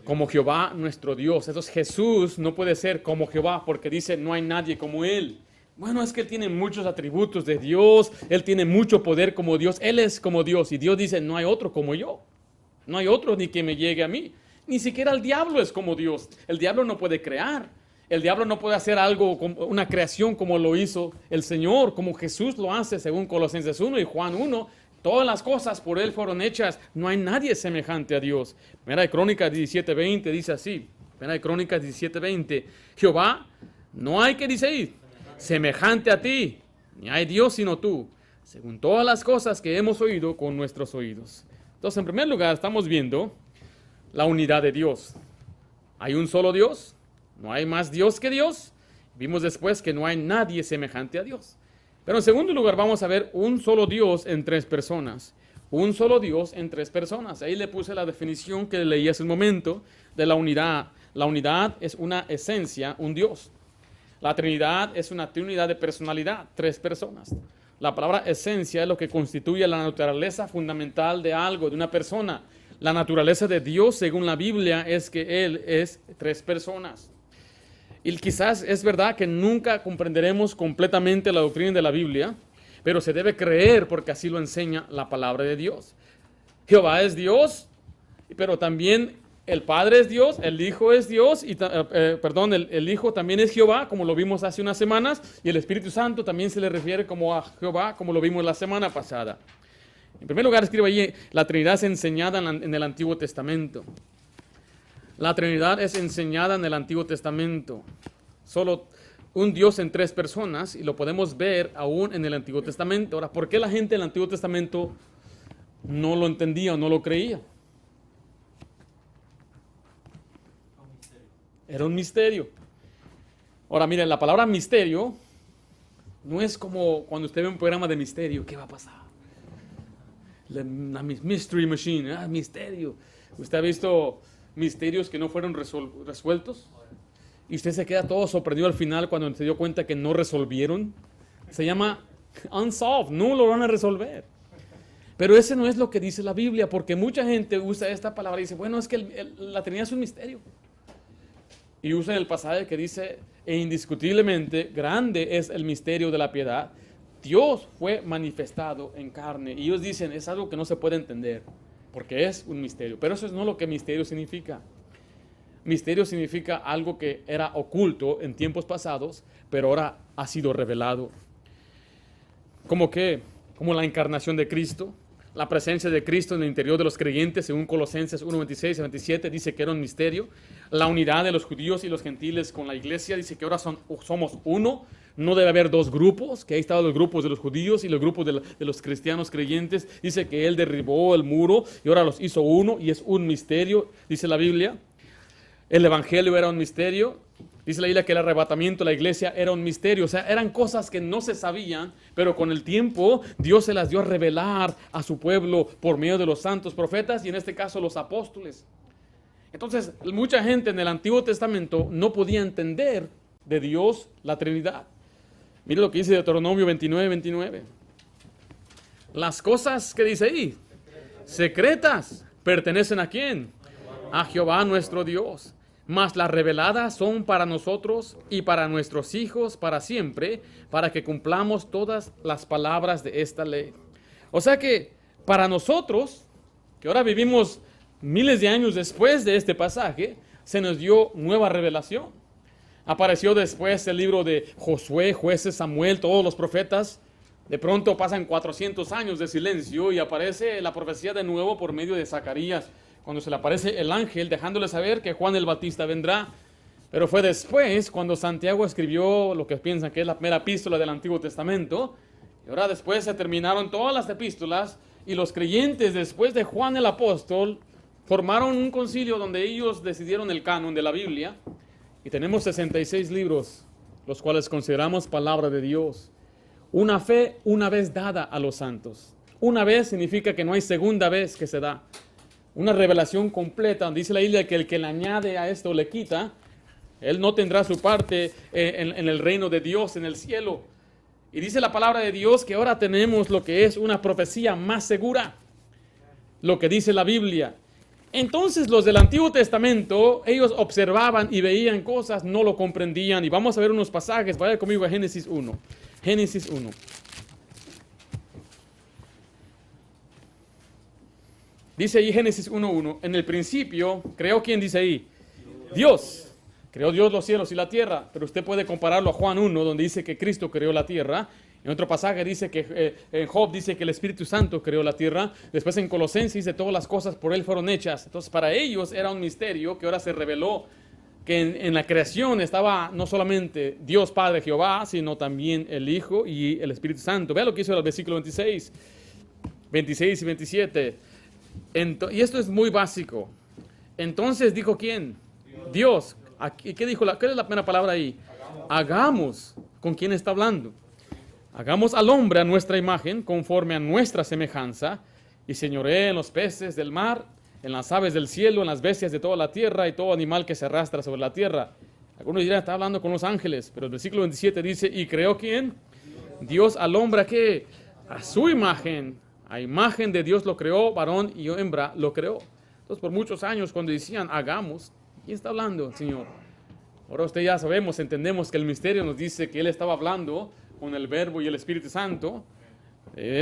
como Jehová nuestro Dios. Entonces Jesús no puede ser como Jehová porque dice no hay nadie como Él. Bueno, es que Él tiene muchos atributos de Dios, Él tiene mucho poder como Dios, Él es como Dios y Dios dice no hay otro como yo. No hay otro ni que me llegue a mí. Ni siquiera el diablo es como Dios. El diablo no puede crear. El diablo no puede hacer algo, una creación como lo hizo el Señor, como Jesús lo hace según Colosenses 1 y Juan 1. Todas las cosas por Él fueron hechas. No hay nadie semejante a Dios. Primera de Crónicas 17:20 dice así. Primera de Crónicas 17:20. Jehová, no hay que decir semejante a ti, ni hay Dios sino tú, según todas las cosas que hemos oído con nuestros oídos. Entonces, en primer lugar, estamos viendo la unidad de Dios. Hay un solo Dios, no hay más Dios que Dios. Vimos después que no hay nadie semejante a Dios. Pero en segundo lugar, vamos a ver un solo Dios en tres personas. Un solo Dios en tres personas. Ahí le puse la definición que leí hace un momento de la unidad. La unidad es una esencia, un Dios. La Trinidad es una trinidad de personalidad, tres personas. La palabra esencia es lo que constituye la naturaleza fundamental de algo, de una persona. La naturaleza de Dios, según la Biblia, es que Él es tres personas. Y quizás es verdad que nunca comprenderemos completamente la doctrina de la Biblia, pero se debe creer porque así lo enseña la palabra de Dios. Jehová es Dios, pero también el Padre es Dios, el Hijo es Dios, y el Hijo también es Jehová, como lo vimos hace unas semanas, y el Espíritu Santo también se le refiere como a Jehová, como lo vimos la semana pasada. En primer lugar, escribo ahí, la Trinidad es enseñada en el Antiguo Testamento. La Trinidad es enseñada en el Antiguo Testamento. Solo un Dios en tres personas, y lo podemos ver aún en el Antiguo Testamento. Ahora, ¿por qué la gente en el Antiguo Testamento no lo entendía o no lo creía? Era un misterio. Ahora, miren, la palabra misterio no es como cuando usted ve un programa de misterio. ¿Qué va a pasar? La Mystery Machine, misterio. ¿Usted ha visto misterios que no fueron resueltos? Y usted se queda todo sorprendido al final cuando se dio cuenta que no resolvieron. Se llama unsolved, no lo van a resolver. Pero ese no es lo que dice la Biblia, porque mucha gente usa esta palabra y dice, bueno, es que la Trinidad es un misterio. Y usa el pasaje que dice, e indiscutiblemente grande es el misterio de la piedad. Dios fue manifestado en carne. Y ellos dicen, es algo que no se puede entender, porque es un misterio. Pero eso es no lo que misterio significa. Misterio significa algo que era oculto en tiempos pasados, pero ahora ha sido revelado. ¿Cómo qué? Como la encarnación de Cristo. La presencia de Cristo en el interior de los creyentes, según Colosenses 1:26 y 27, dice que era un misterio. La unidad de los judíos y los gentiles con la iglesia, dice que ahora somos uno. No debe haber dos grupos, que ahí estaban los grupos de los judíos y los grupos de los cristianos creyentes. Dice que Él derribó el muro y ahora los hizo uno y es un misterio, dice la Biblia. El evangelio era un misterio. Dice la Biblia que el arrebatamiento de la iglesia era un misterio. O sea, eran cosas que no se sabían, pero con el tiempo Dios se las dio a revelar a su pueblo por medio de los santos profetas y en este caso los apóstoles. Entonces, mucha gente en el Antiguo Testamento no podía entender de Dios la Trinidad. Mire lo que dice Deuteronomio 29:29. Las cosas que dice ahí, secretas, pertenecen ¿a quién? A Jehová nuestro Dios. Mas las reveladas son para nosotros y para nuestros hijos para siempre, para que cumplamos todas las palabras de esta ley. O sea que para nosotros, que ahora vivimos miles de años después de este pasaje, se nos dio nueva revelación. Apareció después el libro de Josué, Jueces, Samuel, todos los profetas. De pronto pasan 400 años de silencio y aparece la profecía de nuevo por medio de Zacarías, cuando se le aparece el ángel dejándole saber que Juan el Bautista vendrá. Pero fue después cuando Santiago escribió lo que piensan que es la primera epístola del Antiguo Testamento. Y ahora después se terminaron todas las epístolas y los creyentes después de Juan el Apóstol formaron un concilio donde ellos decidieron el canon de la Biblia. Y tenemos 66 libros, los cuales consideramos palabra de Dios. Una fe una vez dada a los santos. Una vez significa que no hay segunda vez que se da. Una revelación completa. Dice la Biblia que el que le añade a esto le quita. Él no tendrá su parte en el reino de Dios, en el cielo. Y dice la palabra de Dios que ahora tenemos lo que es una profecía más segura. Lo que dice la Biblia. Entonces los del Antiguo Testamento, ellos observaban y veían cosas, no lo comprendían. Y vamos a ver unos pasajes. Vaya conmigo a Génesis 1. Génesis 1. Dice ahí Génesis 1:1. En el principio, creó ¿quién dice ahí? Dios. Creó Dios los cielos y la tierra. Pero usted puede compararlo a Juan 1, donde dice que Cristo creó la tierra. En otro pasaje dice que en Job dice que el Espíritu Santo creó la tierra. Después en Colosenses dice todas las cosas por él fueron hechas. Entonces para ellos era un misterio que ahora se reveló, que en la creación estaba no solamente Dios Padre Jehová, sino también el Hijo y el Espíritu Santo. Vea lo que hizo el versículo 26 y 27. Y esto es muy básico. Entonces dijo ¿quién? Dios. ¿Qué dijo? ¿Qué es la primera palabra ahí? Hagamos. ¿Con quién está hablando? Hagamos al hombre a nuestra imagen, conforme a nuestra semejanza, y señoree en los peces del mar, en las aves del cielo, en las bestias de toda la tierra y todo animal que se arrastra sobre la tierra. Algunos dirán, está hablando con los ángeles, pero el versículo 27 dice, ¿y creó quién? Dios al hombre, ¿a qué? A su imagen. A imagen de Dios lo creó, varón y hembra lo creó. Entonces, por muchos años, cuando decían, hagamos, ¿quién está hablando, Señor? Ahora usted ya sabemos, entendemos que el misterio nos dice que Él estaba hablando con el Verbo y el Espíritu Santo.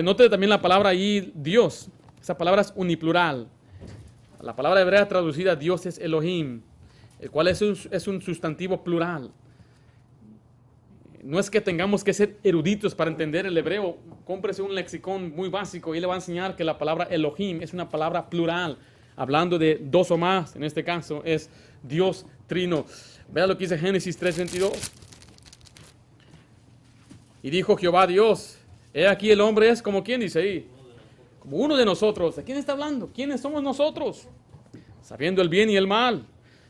Note también la palabra ahí, Dios. Esa palabra es uniplural. La palabra hebrea traducida Dios es Elohim, el cual es un sustantivo plural. No es que tengamos que ser eruditos para entender el hebreo. Cómprese un lexicón muy básico y le va a enseñar que la palabra Elohim es una palabra plural, hablando de dos o más. En este caso es Dios trino. Vea lo que dice Génesis 3:22. Y dijo Jehová Dios, he aquí el hombre es como ¿quién dice ahí? Como uno de nosotros. ¿De quién está hablando? ¿Quiénes somos nosotros? Sabiendo el bien y el mal.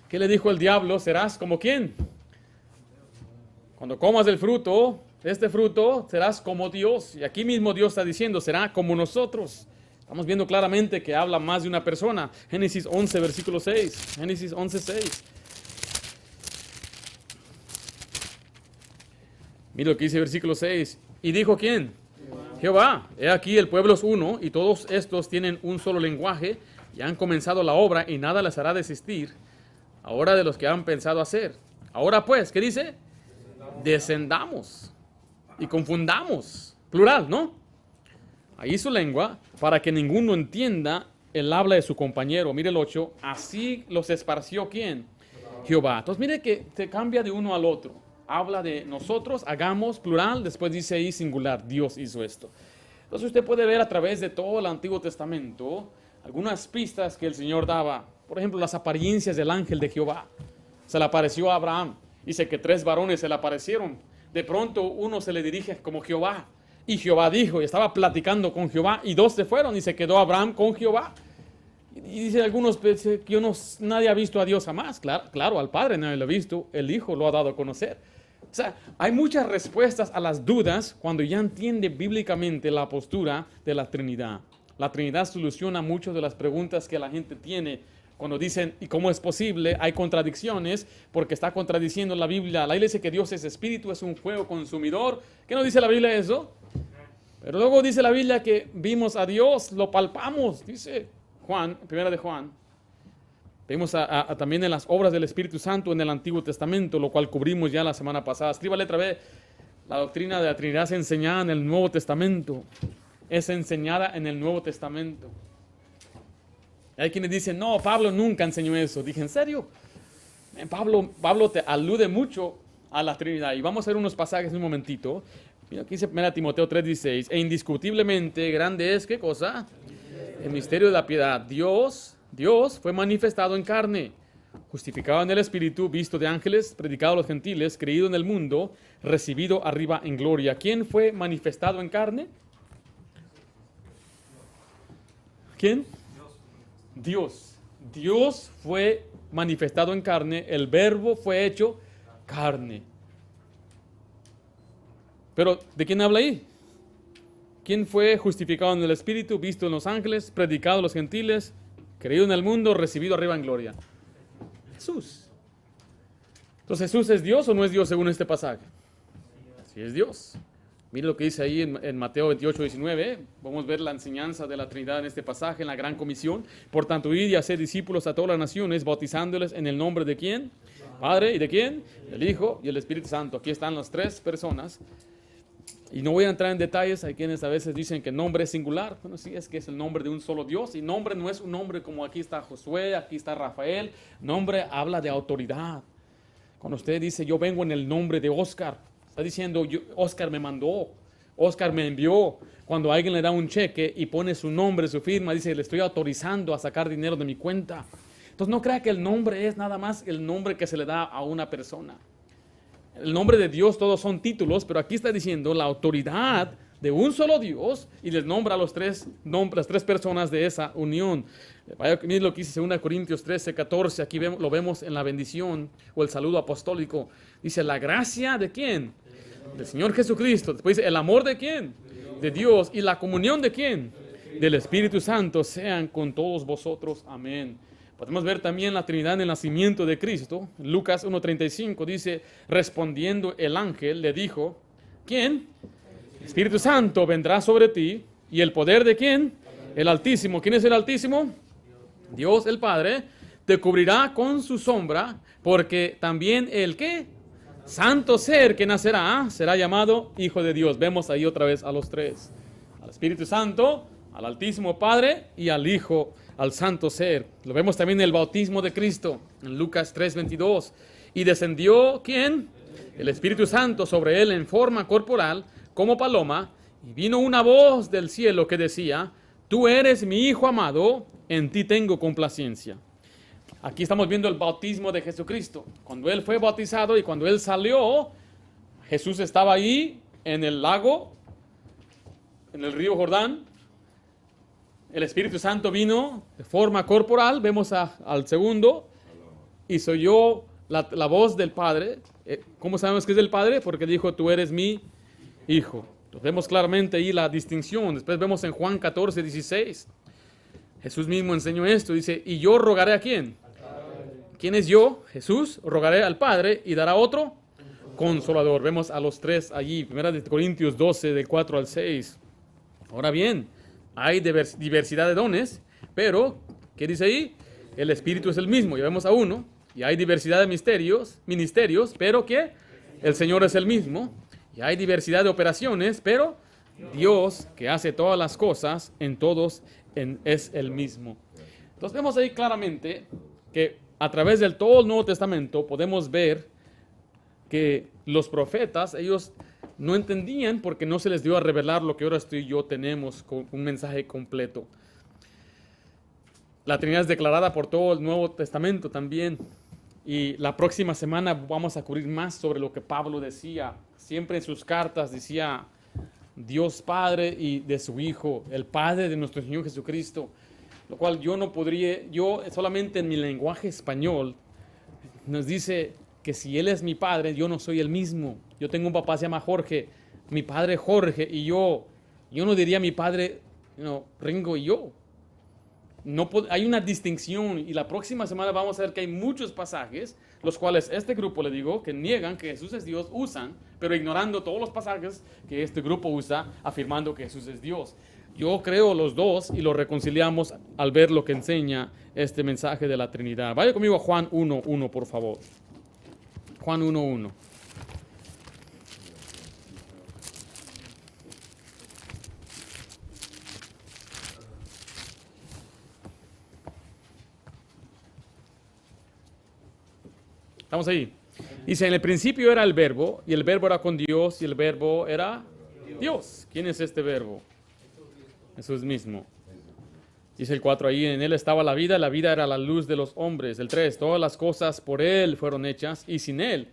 ¿Qué le dijo el diablo? Serás como ¿quién? Cuando comas del fruto, este fruto, serás como Dios. Y aquí mismo Dios está diciendo, será como nosotros. Estamos viendo claramente que habla más de una persona. Génesis 11, versículo 6. Génesis 11, 6. Mira lo que dice el versículo 6. ¿Y dijo quién? Jehová. He aquí el pueblo es uno y todos estos tienen un solo lenguaje y han comenzado la obra y nada les hará desistir ahora de los que han pensado hacer. Ahora pues, ¿qué dice? Descendamos y confundamos. Plural, ¿no? Ahí su lengua para que ninguno entienda el habla de su compañero. Mire el 8. Así los esparció ¿quién? Jehová. Entonces mire que se cambia de uno al otro. Habla de nosotros, hagamos, plural, después dice ahí singular, Dios hizo esto. Entonces usted puede ver a través de todo el Antiguo Testamento algunas pistas que el Señor daba. Por ejemplo, las apariencias del ángel de Jehová. Se le apareció a Abraham. Dice que 3 varones se le aparecieron. De pronto uno se le dirige como Jehová. Y Jehová dijo, y estaba platicando con Jehová, y 2 se fueron y se quedó Abraham con Jehová. Y dice algunos que nadie ha visto a Dios jamás. Claro, al Padre nadie lo ha visto, el Hijo lo ha dado a conocer. O sea, hay muchas respuestas a las dudas cuando ya entiende bíblicamente la postura de la Trinidad. La Trinidad soluciona muchas de las preguntas que la gente tiene cuando dicen, ¿y cómo es posible? Hay contradicciones porque está contradiciendo la Biblia. La Biblia dice que Dios es espíritu, es un fuego consumidor. ¿Qué no dice la Biblia eso? Pero luego dice la Biblia que vimos a Dios, lo palpamos, dice Juan, primera de Juan. Vemos también en las obras del Espíritu Santo en el Antiguo Testamento, lo cual cubrimos ya la semana pasada. Escriba letra B. La doctrina de la Trinidad es enseñada en el Nuevo Testamento. Es enseñada en el Nuevo Testamento. Hay quienes dicen, no, Pablo nunca enseñó eso. Dije, ¿en serio? Pablo te alude mucho a la Trinidad. Y vamos a ver unos pasajes en un momentito. Mira, aquí dice 1 Timoteo 3:16. E indiscutiblemente grande es, ¿qué cosa? El misterio de la piedad. Dios fue manifestado en carne, justificado en el Espíritu, visto de ángeles, predicado a los gentiles, creído en el mundo, recibido arriba en gloria. ¿Quién fue manifestado en carne? ¿Quién? Dios. Dios fue manifestado en carne, el Verbo fue hecho carne. Pero, ¿de quién habla ahí? ¿Quién fue justificado en el Espíritu, visto en los ángeles, predicado a los gentiles, creído en el mundo, recibido arriba en gloria? Jesús. Entonces, ¿Jesús es Dios o no es Dios según este pasaje? Sí es Dios. Mire lo que dice ahí en Mateo 28, 19. Vamos a ver la enseñanza de la Trinidad en este pasaje, en la Gran Comisión. Por tanto, id y haced discípulos a todas las naciones, bautizándoles en el nombre de ¿quién? Padre. ¿Y de quién? Del Hijo y el Espíritu Santo. Aquí están las tres personas. Y no voy a entrar en detalles. Hay quienes a veces dicen que el nombre es singular. Bueno, sí, es que es el nombre de un solo Dios. Y nombre no es un nombre como aquí está Josué, aquí está Rafael. Nombre habla de autoridad. Cuando usted dice, yo vengo en el nombre de Oscar, está diciendo, Oscar me mandó, Oscar me envió. Cuando alguien le da un cheque y pone su nombre, su firma, dice, le estoy autorizando a sacar dinero de mi cuenta. Entonces no crea que el nombre es nada más el nombre que se le da a una persona. El nombre de Dios todos son títulos, pero aquí está diciendo la autoridad de un solo Dios y les nombra a las tres personas de esa unión. Vaya, miren lo que dice 2 Corintios 13, 14, aquí lo vemos en la bendición o el saludo apostólico. Dice, la gracia ¿de quién? Del Señor Jesucristo. Después dice, el amor ¿de quién? De Dios. Y la comunión ¿de quién? Del Espíritu Santo sean con todos vosotros. Amén. Podemos ver también la Trinidad en el nacimiento de Cristo. Lucas 1:35 dice, respondiendo el ángel le dijo, ¿quién? El Espíritu Santo vendrá sobre ti. ¿Y el poder de quién? El Altísimo. ¿Quién es el Altísimo? Dios el Padre. Te cubrirá con su sombra, porque también el ¿qué? Santo ser que nacerá será llamado Hijo de Dios. Vemos ahí otra vez a los tres. Al Espíritu Santo, al Altísimo Padre y al Hijo, al Santo Ser. Lo vemos también en el bautismo de Cristo, en Lucas 3:22. Y descendió, ¿quién? El Espíritu Santo sobre él en forma corporal, como paloma, y vino una voz del cielo que decía, tú eres mi Hijo amado, en ti tengo complacencia. Aquí estamos viendo el bautismo de Jesucristo. Cuando Él fue bautizado y cuando Él salió, Jesús estaba ahí en el lago, en el río Jordán. El Espíritu Santo vino de forma corporal. Vemos al segundo y se oyó la voz del Padre. ¿Cómo sabemos que es del Padre? Porque dijo, tú eres mi Hijo. Entonces, vemos claramente ahí la distinción. Después vemos en Juan 14:16. Jesús mismo enseñó esto. Dice, y yo rogaré ¿a quién? ¿Quién es yo? Jesús. Rogaré al Padre y dará otro Consolador. Vemos a los tres allí. 1 Corintios 12, del 4 al 6. Ahora bien, hay diversidad de dones, pero, ¿qué dice ahí? El Espíritu es el mismo. Ya vemos a uno. Y hay diversidad de ministerios, pero ¿qué? El Señor es el mismo. Y hay diversidad de operaciones, pero Dios, que hace todas las cosas en todos, es el mismo. Entonces vemos ahí claramente que a través del todo el Nuevo Testamento podemos ver que los profetas, ellos no entendían porque no se les dio a revelar lo que ahora tú y yo tenemos con un mensaje completo. La Trinidad es declarada por todo el Nuevo Testamento también. Y la próxima semana vamos a cubrir más sobre lo que Pablo decía. Siempre en sus cartas decía Dios Padre y de su Hijo, el Padre de nuestro Señor Jesucristo. Lo cual yo no podría, yo solamente en mi lenguaje español nos dice que si Él es mi Padre, yo no soy el mismo. Yo tengo un papá que se llama Jorge, mi padre Jorge, y yo no diría mi padre, Ringo y yo. No, hay una distinción y la próxima semana vamos a ver que hay muchos pasajes, los cuales este grupo, le digo, que niegan que Jesús es Dios, usan, pero ignorando todos los pasajes que este grupo usa, afirmando que Jesús es Dios. Yo creo los dos y los reconciliamos al ver lo que enseña este mensaje de la Trinidad. Vaya conmigo a Juan 1:1, por favor. Juan 1:1. Estamos ahí. Dice, en el principio era el verbo, y el verbo era con Dios, y el verbo era Dios. ¿Quién es este verbo? Jesús mismo. Dice el 4 ahí, en él estaba la vida era la luz de los hombres. El 3, todas las cosas por él fueron hechas, y sin él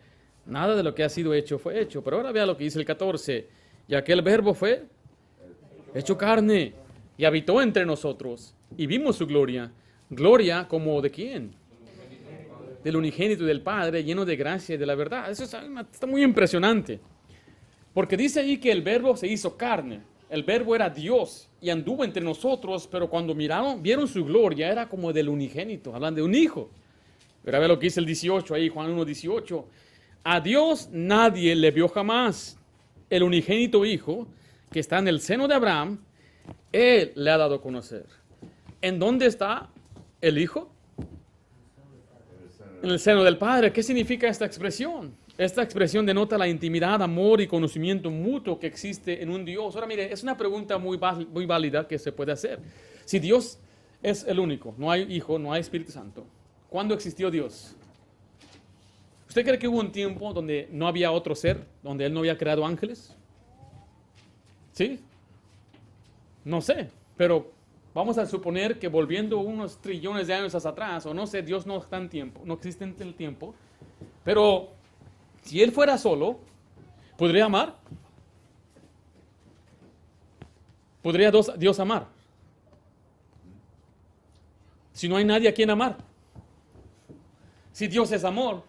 nada de lo que ha sido hecho fue hecho. Pero ahora vea lo que dice el 14, y aquel verbo fue hecho carne, y habitó entre nosotros, y vimos su gloria. Gloria como ¿de quién? Del unigénito del Padre, lleno de gracia y de la verdad. Eso está muy impresionante. Porque dice ahí que el verbo se hizo carne. El verbo era Dios y anduvo entre nosotros, pero cuando vieron su gloria, era como del unigénito, hablan de un hijo. Pero a ver lo que dice el 18 ahí, Juan 1:18. A Dios nadie le vio jamás. el unigénito Hijo, que está en el seno de Abraham, Él le ha dado a conocer. ¿En dónde está el Hijo? En el seno del Padre. ¿Qué significa esta expresión? Esta expresión denota la intimidad, amor y conocimiento mutuo que existe en un Dios. Ahora mire, es una pregunta muy válida que se puede hacer. Si Dios es el único, no hay Hijo, no hay Espíritu Santo, ¿cuándo existió Dios? ¿Usted cree que hubo un tiempo donde no había otro ser, donde Él no había creado ángeles? ¿Sí? No sé, pero vamos a suponer que volviendo unos trillones de años hacia atrás, o no sé, Dios no está en tiempo, no existe en el tiempo, pero si Él fuera solo, ¿podría amar? ¿Podría Dios amar? Si no hay nadie a quien amar. Si Dios es amor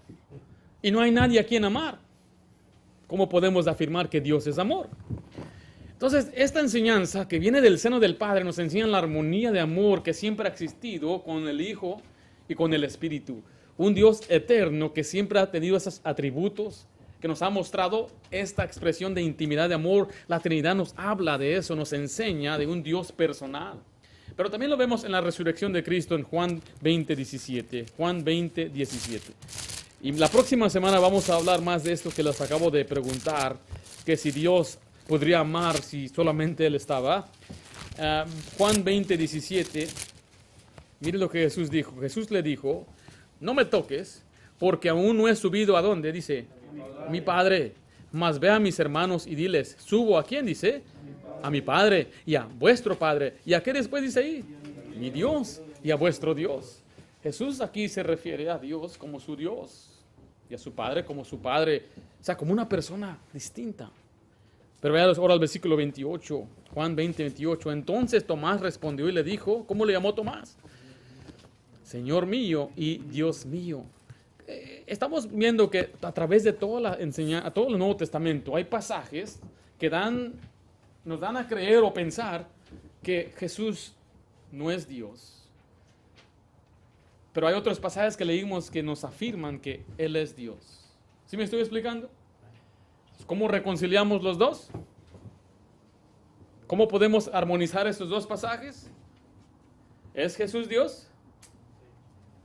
y no hay nadie a quien amar, ¿cómo podemos afirmar que Dios es amor? Entonces, esta enseñanza que viene del seno del Padre nos enseña la armonía de amor que siempre ha existido con el Hijo y con el Espíritu. Un Dios eterno que siempre ha tenido esos atributos, que nos ha mostrado esta expresión de intimidad de amor. La Trinidad nos habla de eso, nos enseña de un Dios personal. Pero también lo vemos en la resurrección de Cristo en Juan 20:17. Juan 20:17. Y la próxima semana vamos a hablar más de esto que les acabo de preguntar, que si Dios podría amar si solamente Él estaba. Juan 20:17, mire lo que Jesús dijo. Jesús le dijo, no me toques, porque aún no he subido a dónde, dice, mi Padre, mas ve a mis hermanos y diles, ¿subo a quién? Dice, a mi Padre y a vuestro Padre. ¿Y a qué después dice ahí? Mi Dios y a vuestro Dios. Jesús aquí se refiere a Dios como su Dios y a su Padre como su Padre, o sea, como una persona distinta. Pero vean ahora el versículo 28, Juan 20:28. Entonces Tomás respondió y le dijo, ¿cómo le llamó Tomás? Señor mío y Dios mío. Estamos viendo que a través de toda la enseñanza, todo el Nuevo Testamento, hay pasajes que nos dan a creer o pensar que Jesús no es Dios. Pero hay otros pasajes que leímos que nos afirman que Él es Dios. ¿Sí me estoy explicando? ¿Cómo reconciliamos los dos? ¿Cómo podemos armonizar estos dos pasajes? ¿Es Jesús Dios?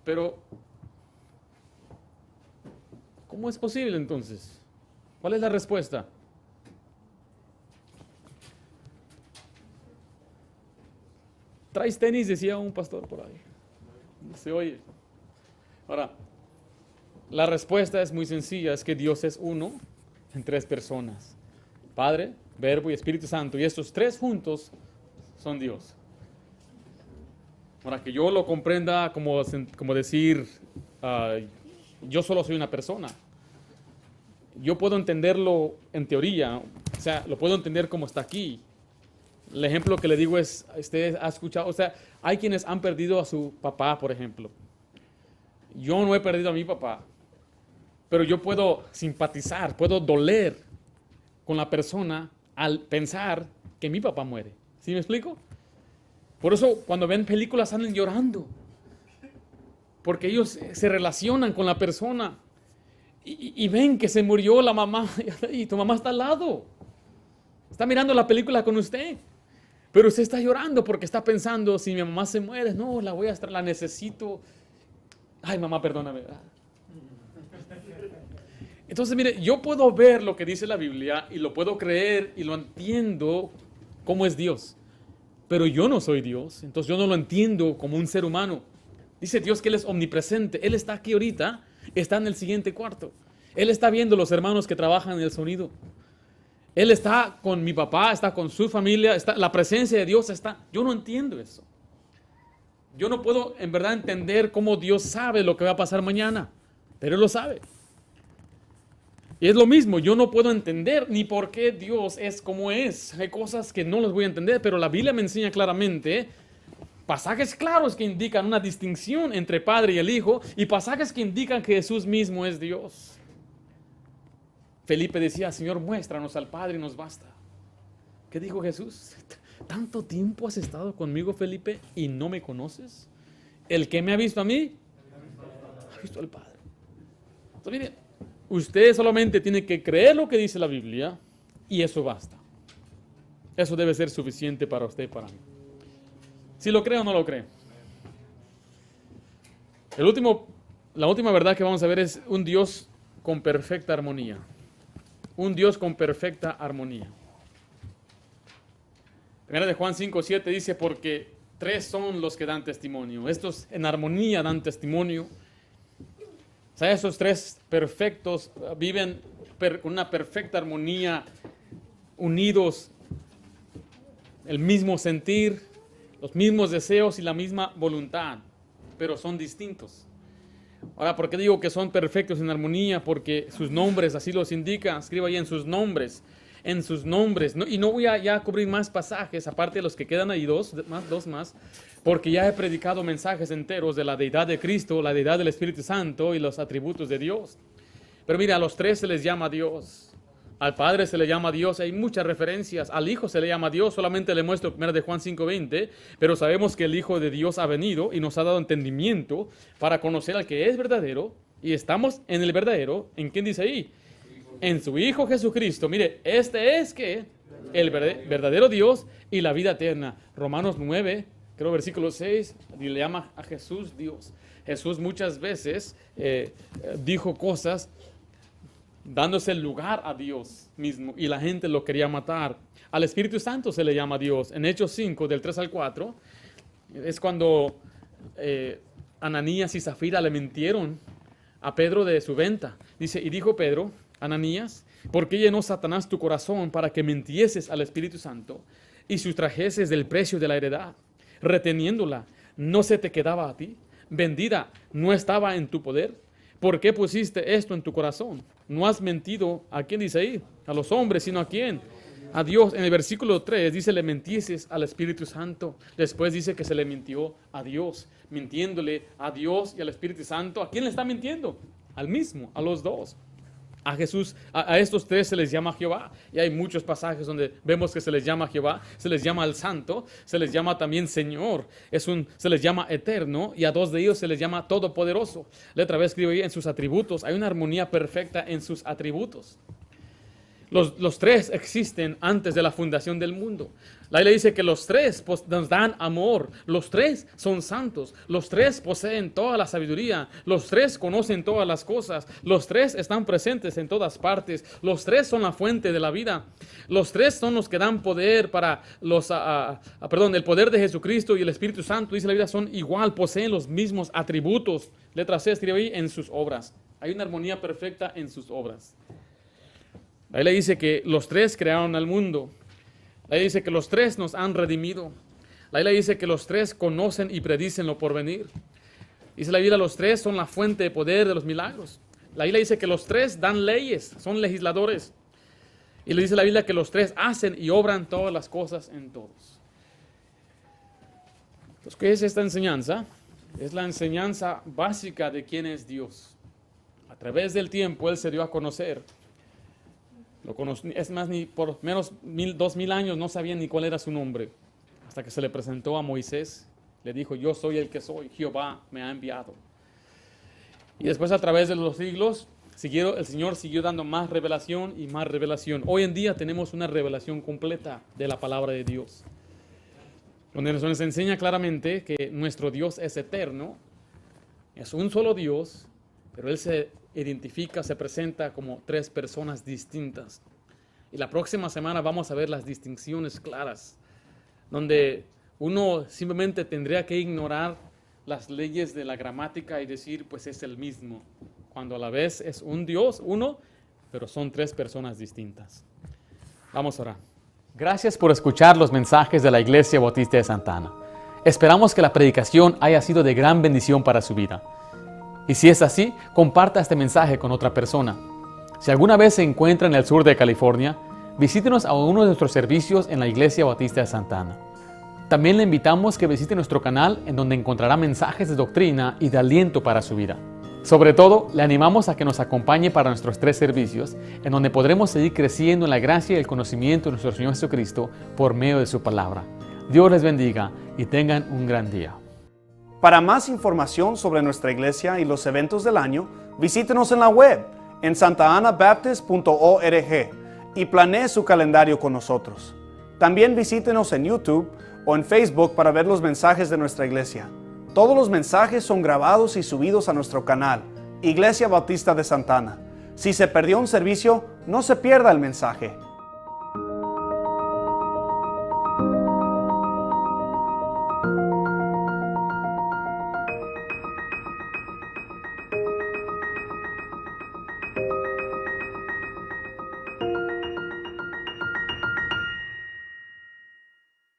Pero, ¿cómo es posible entonces? ¿Cuál es la respuesta? ¿Traes tenis? Decía un pastor por ahí. Se oye. Ahora, la respuesta es muy sencilla, es que Dios es uno en tres personas. Padre, Verbo y Espíritu Santo. Y estos tres juntos son Dios. Para que yo lo comprenda como decir, yo solo soy una persona. Yo puedo entenderlo en teoría, o sea, lo puedo entender como está aquí. El ejemplo que le digo es, usted ha escuchado, o sea, hay quienes han perdido a su papá, por ejemplo. Yo no he perdido a mi papá, pero yo puedo simpatizar, puedo doler con la persona al pensar que mi papá muere. ¿Sí me explico? Por eso cuando ven películas salen llorando, porque ellos se relacionan con la persona y ven que se murió la mamá y tu mamá está al lado. Está mirando la película con usted, pero usted está llorando porque está pensando, si mi mamá se muere, no, la necesito. Ay, mamá, perdóname. Entonces, mire, yo puedo ver lo que dice la Biblia y lo puedo creer y lo entiendo cómo es Dios. Pero yo no soy Dios, entonces yo no lo entiendo como un ser humano. Dice Dios que Él es omnipresente. Él está aquí ahorita, está en el siguiente cuarto. Él está viendo los hermanos que trabajan en el sonido. Él está con mi papá, está con su familia, la presencia de Dios está. Yo no entiendo eso. Yo no puedo en verdad entender cómo Dios sabe lo que va a pasar mañana, pero Él lo sabe. Y es lo mismo, yo no puedo entender ni por qué Dios es como es. Hay cosas que no las voy a entender, pero la Biblia me enseña claramente pasajes claros que indican una distinción entre Padre y el Hijo y pasajes que indican que Jesús mismo es Dios. Felipe decía, Señor, muéstranos al Padre y nos basta. ¿Qué dijo Jesús? ¿Tanto tiempo has estado conmigo, Felipe, y no me conoces? El que me ha visto a mí, ha visto al Padre. Entonces, mire, usted solamente tiene que creer lo que dice la Biblia, Y eso basta. Eso debe ser suficiente para usted y para mí. Si lo cree o no lo cree. La última verdad que vamos a ver es un Dios con perfecta armonía. Un Dios con perfecta armonía. Primera de Juan 5:7 dice, porque 3 son los que dan testimonio. Estos en armonía dan testimonio. O sea, esos 3 perfectos viven con una perfecta armonía, unidos, el mismo sentir, los mismos deseos y la misma voluntad, pero son distintos. Ahora, ¿por qué digo que son perfectos en armonía? Porque sus nombres así los indican. Escriba ahí en sus nombres. Y no voy a ya cubrir más pasajes, aparte de los que quedan ahí, dos más, porque ya he predicado mensajes enteros de la deidad de Cristo, la deidad del Espíritu Santo y los atributos de Dios. Pero mira, a los 3 se les llama Dios. Al Padre se le llama Dios, hay muchas referencias. Al Hijo se le llama Dios, solamente le muestro 1 de Juan 5:20, pero sabemos que el Hijo de Dios ha venido y nos ha dado entendimiento para conocer al que es verdadero, y estamos en el verdadero. ¿En quién dice ahí? En su Hijo Jesucristo. Mire, este es que el verdadero Dios y la vida eterna. Romanos 9, creo versículo 6, y le llama a Jesús Dios. Jesús muchas veces dijo cosas dándose el lugar a Dios mismo, y la gente lo quería matar. Al Espíritu Santo se le llama Dios. En Hechos 5, del 3 al 4, es cuando Ananías y Zafira le mintieron a Pedro de su venta. Dice, y dijo Pedro, Ananías, ¿por qué llenó Satanás tu corazón para que mintieses al Espíritu Santo y sustrajeses del precio de la heredad? Reteniéndola, ¿no se te quedaba a ti? Vendida, ¿no estaba en tu poder? ¿Por qué pusiste esto en tu corazón? No has mentido, ¿a quién dice ahí? A los hombres, sino ¿a quién? A Dios. En el versículo 3 dice, le mentieses al Espíritu Santo. Después dice que se le mintió a Dios, mintiéndole a Dios y al Espíritu Santo. ¿A quién le está mintiendo? Al mismo, a los dos. A Jesús, a estos 3 se les llama Jehová, y hay muchos pasajes donde vemos que se les llama Jehová, se les llama al Santo, se les llama también Señor, se les llama Eterno, y a 2 de ellos se les llama Todopoderoso. Letra B escribe ahí en sus atributos, hay una armonía perfecta en sus atributos. Los 3 existen antes de la fundación del mundo. La Biblia dice que los 3 nos dan amor, los 3 son santos, los 3 poseen toda la sabiduría, los 3 conocen todas las cosas, los 3 están presentes en todas partes, los 3 son la fuente de la vida, los 3 son los que dan poder para el poder de Jesucristo y el Espíritu Santo, dice la Biblia, son igual, poseen los mismos atributos. Letra C escribe ahí, en sus obras. Hay una armonía perfecta en sus obras. La Biblia dice que los 3 crearon al mundo. La Biblia dice que los 3 nos han redimido. La Biblia dice que los 3 conocen y predicen lo porvenir. Dice la Biblia, los 3 son la fuente de poder de los milagros. La Biblia dice que los 3 dan leyes, son legisladores. Y le dice la Biblia que los 3 hacen y obran todas las cosas en todos. Entonces, ¿qué es esta enseñanza? Es la enseñanza básica de quién es Dios. A través del tiempo Él se dio a conocer. Es más, ni por menos 2000 años no sabían ni cuál era su nombre, hasta que se le presentó a Moisés, le dijo, yo soy el que soy, Jehová me ha enviado. Y después, a través de los siglos, el Señor siguió dando más revelación y más revelación. Hoy en día tenemos una revelación completa de la palabra de Dios, donde nos enseña claramente que nuestro Dios es eterno, es un solo Dios, pero Él se identifica, se presenta como 3 personas distintas. Y la próxima semana vamos a ver las distinciones claras, donde uno simplemente tendría que ignorar las leyes de la gramática y decir, pues es el mismo, cuando a la vez es un Dios, uno, pero son 3 personas distintas. Vamos a orar. Gracias por escuchar los mensajes de la Iglesia Bautista de Santa Ana. Esperamos que la predicación haya sido de gran bendición para su vida. Y si es así, comparta este mensaje con otra persona. Si alguna vez se encuentra en el sur de California, visítenos a uno de nuestros servicios en la Iglesia Bautista de Santa Ana. También le invitamos que visite nuestro canal, en donde encontrará mensajes de doctrina y de aliento para su vida. Sobre todo, le animamos a que nos acompañe para nuestros 3 servicios, en donde podremos seguir creciendo en la gracia y el conocimiento de nuestro Señor Jesucristo por medio de su palabra. Dios les bendiga y tengan un gran día. Para más información sobre nuestra iglesia y los eventos del año, visítenos en la web en santaanabaptist.org y planee su calendario con nosotros. También visítenos en YouTube o en Facebook para ver los mensajes de nuestra iglesia. Todos los mensajes son grabados y subidos a nuestro canal, Iglesia Bautista de Santa Ana. Si se perdió un servicio, no se pierda el mensaje.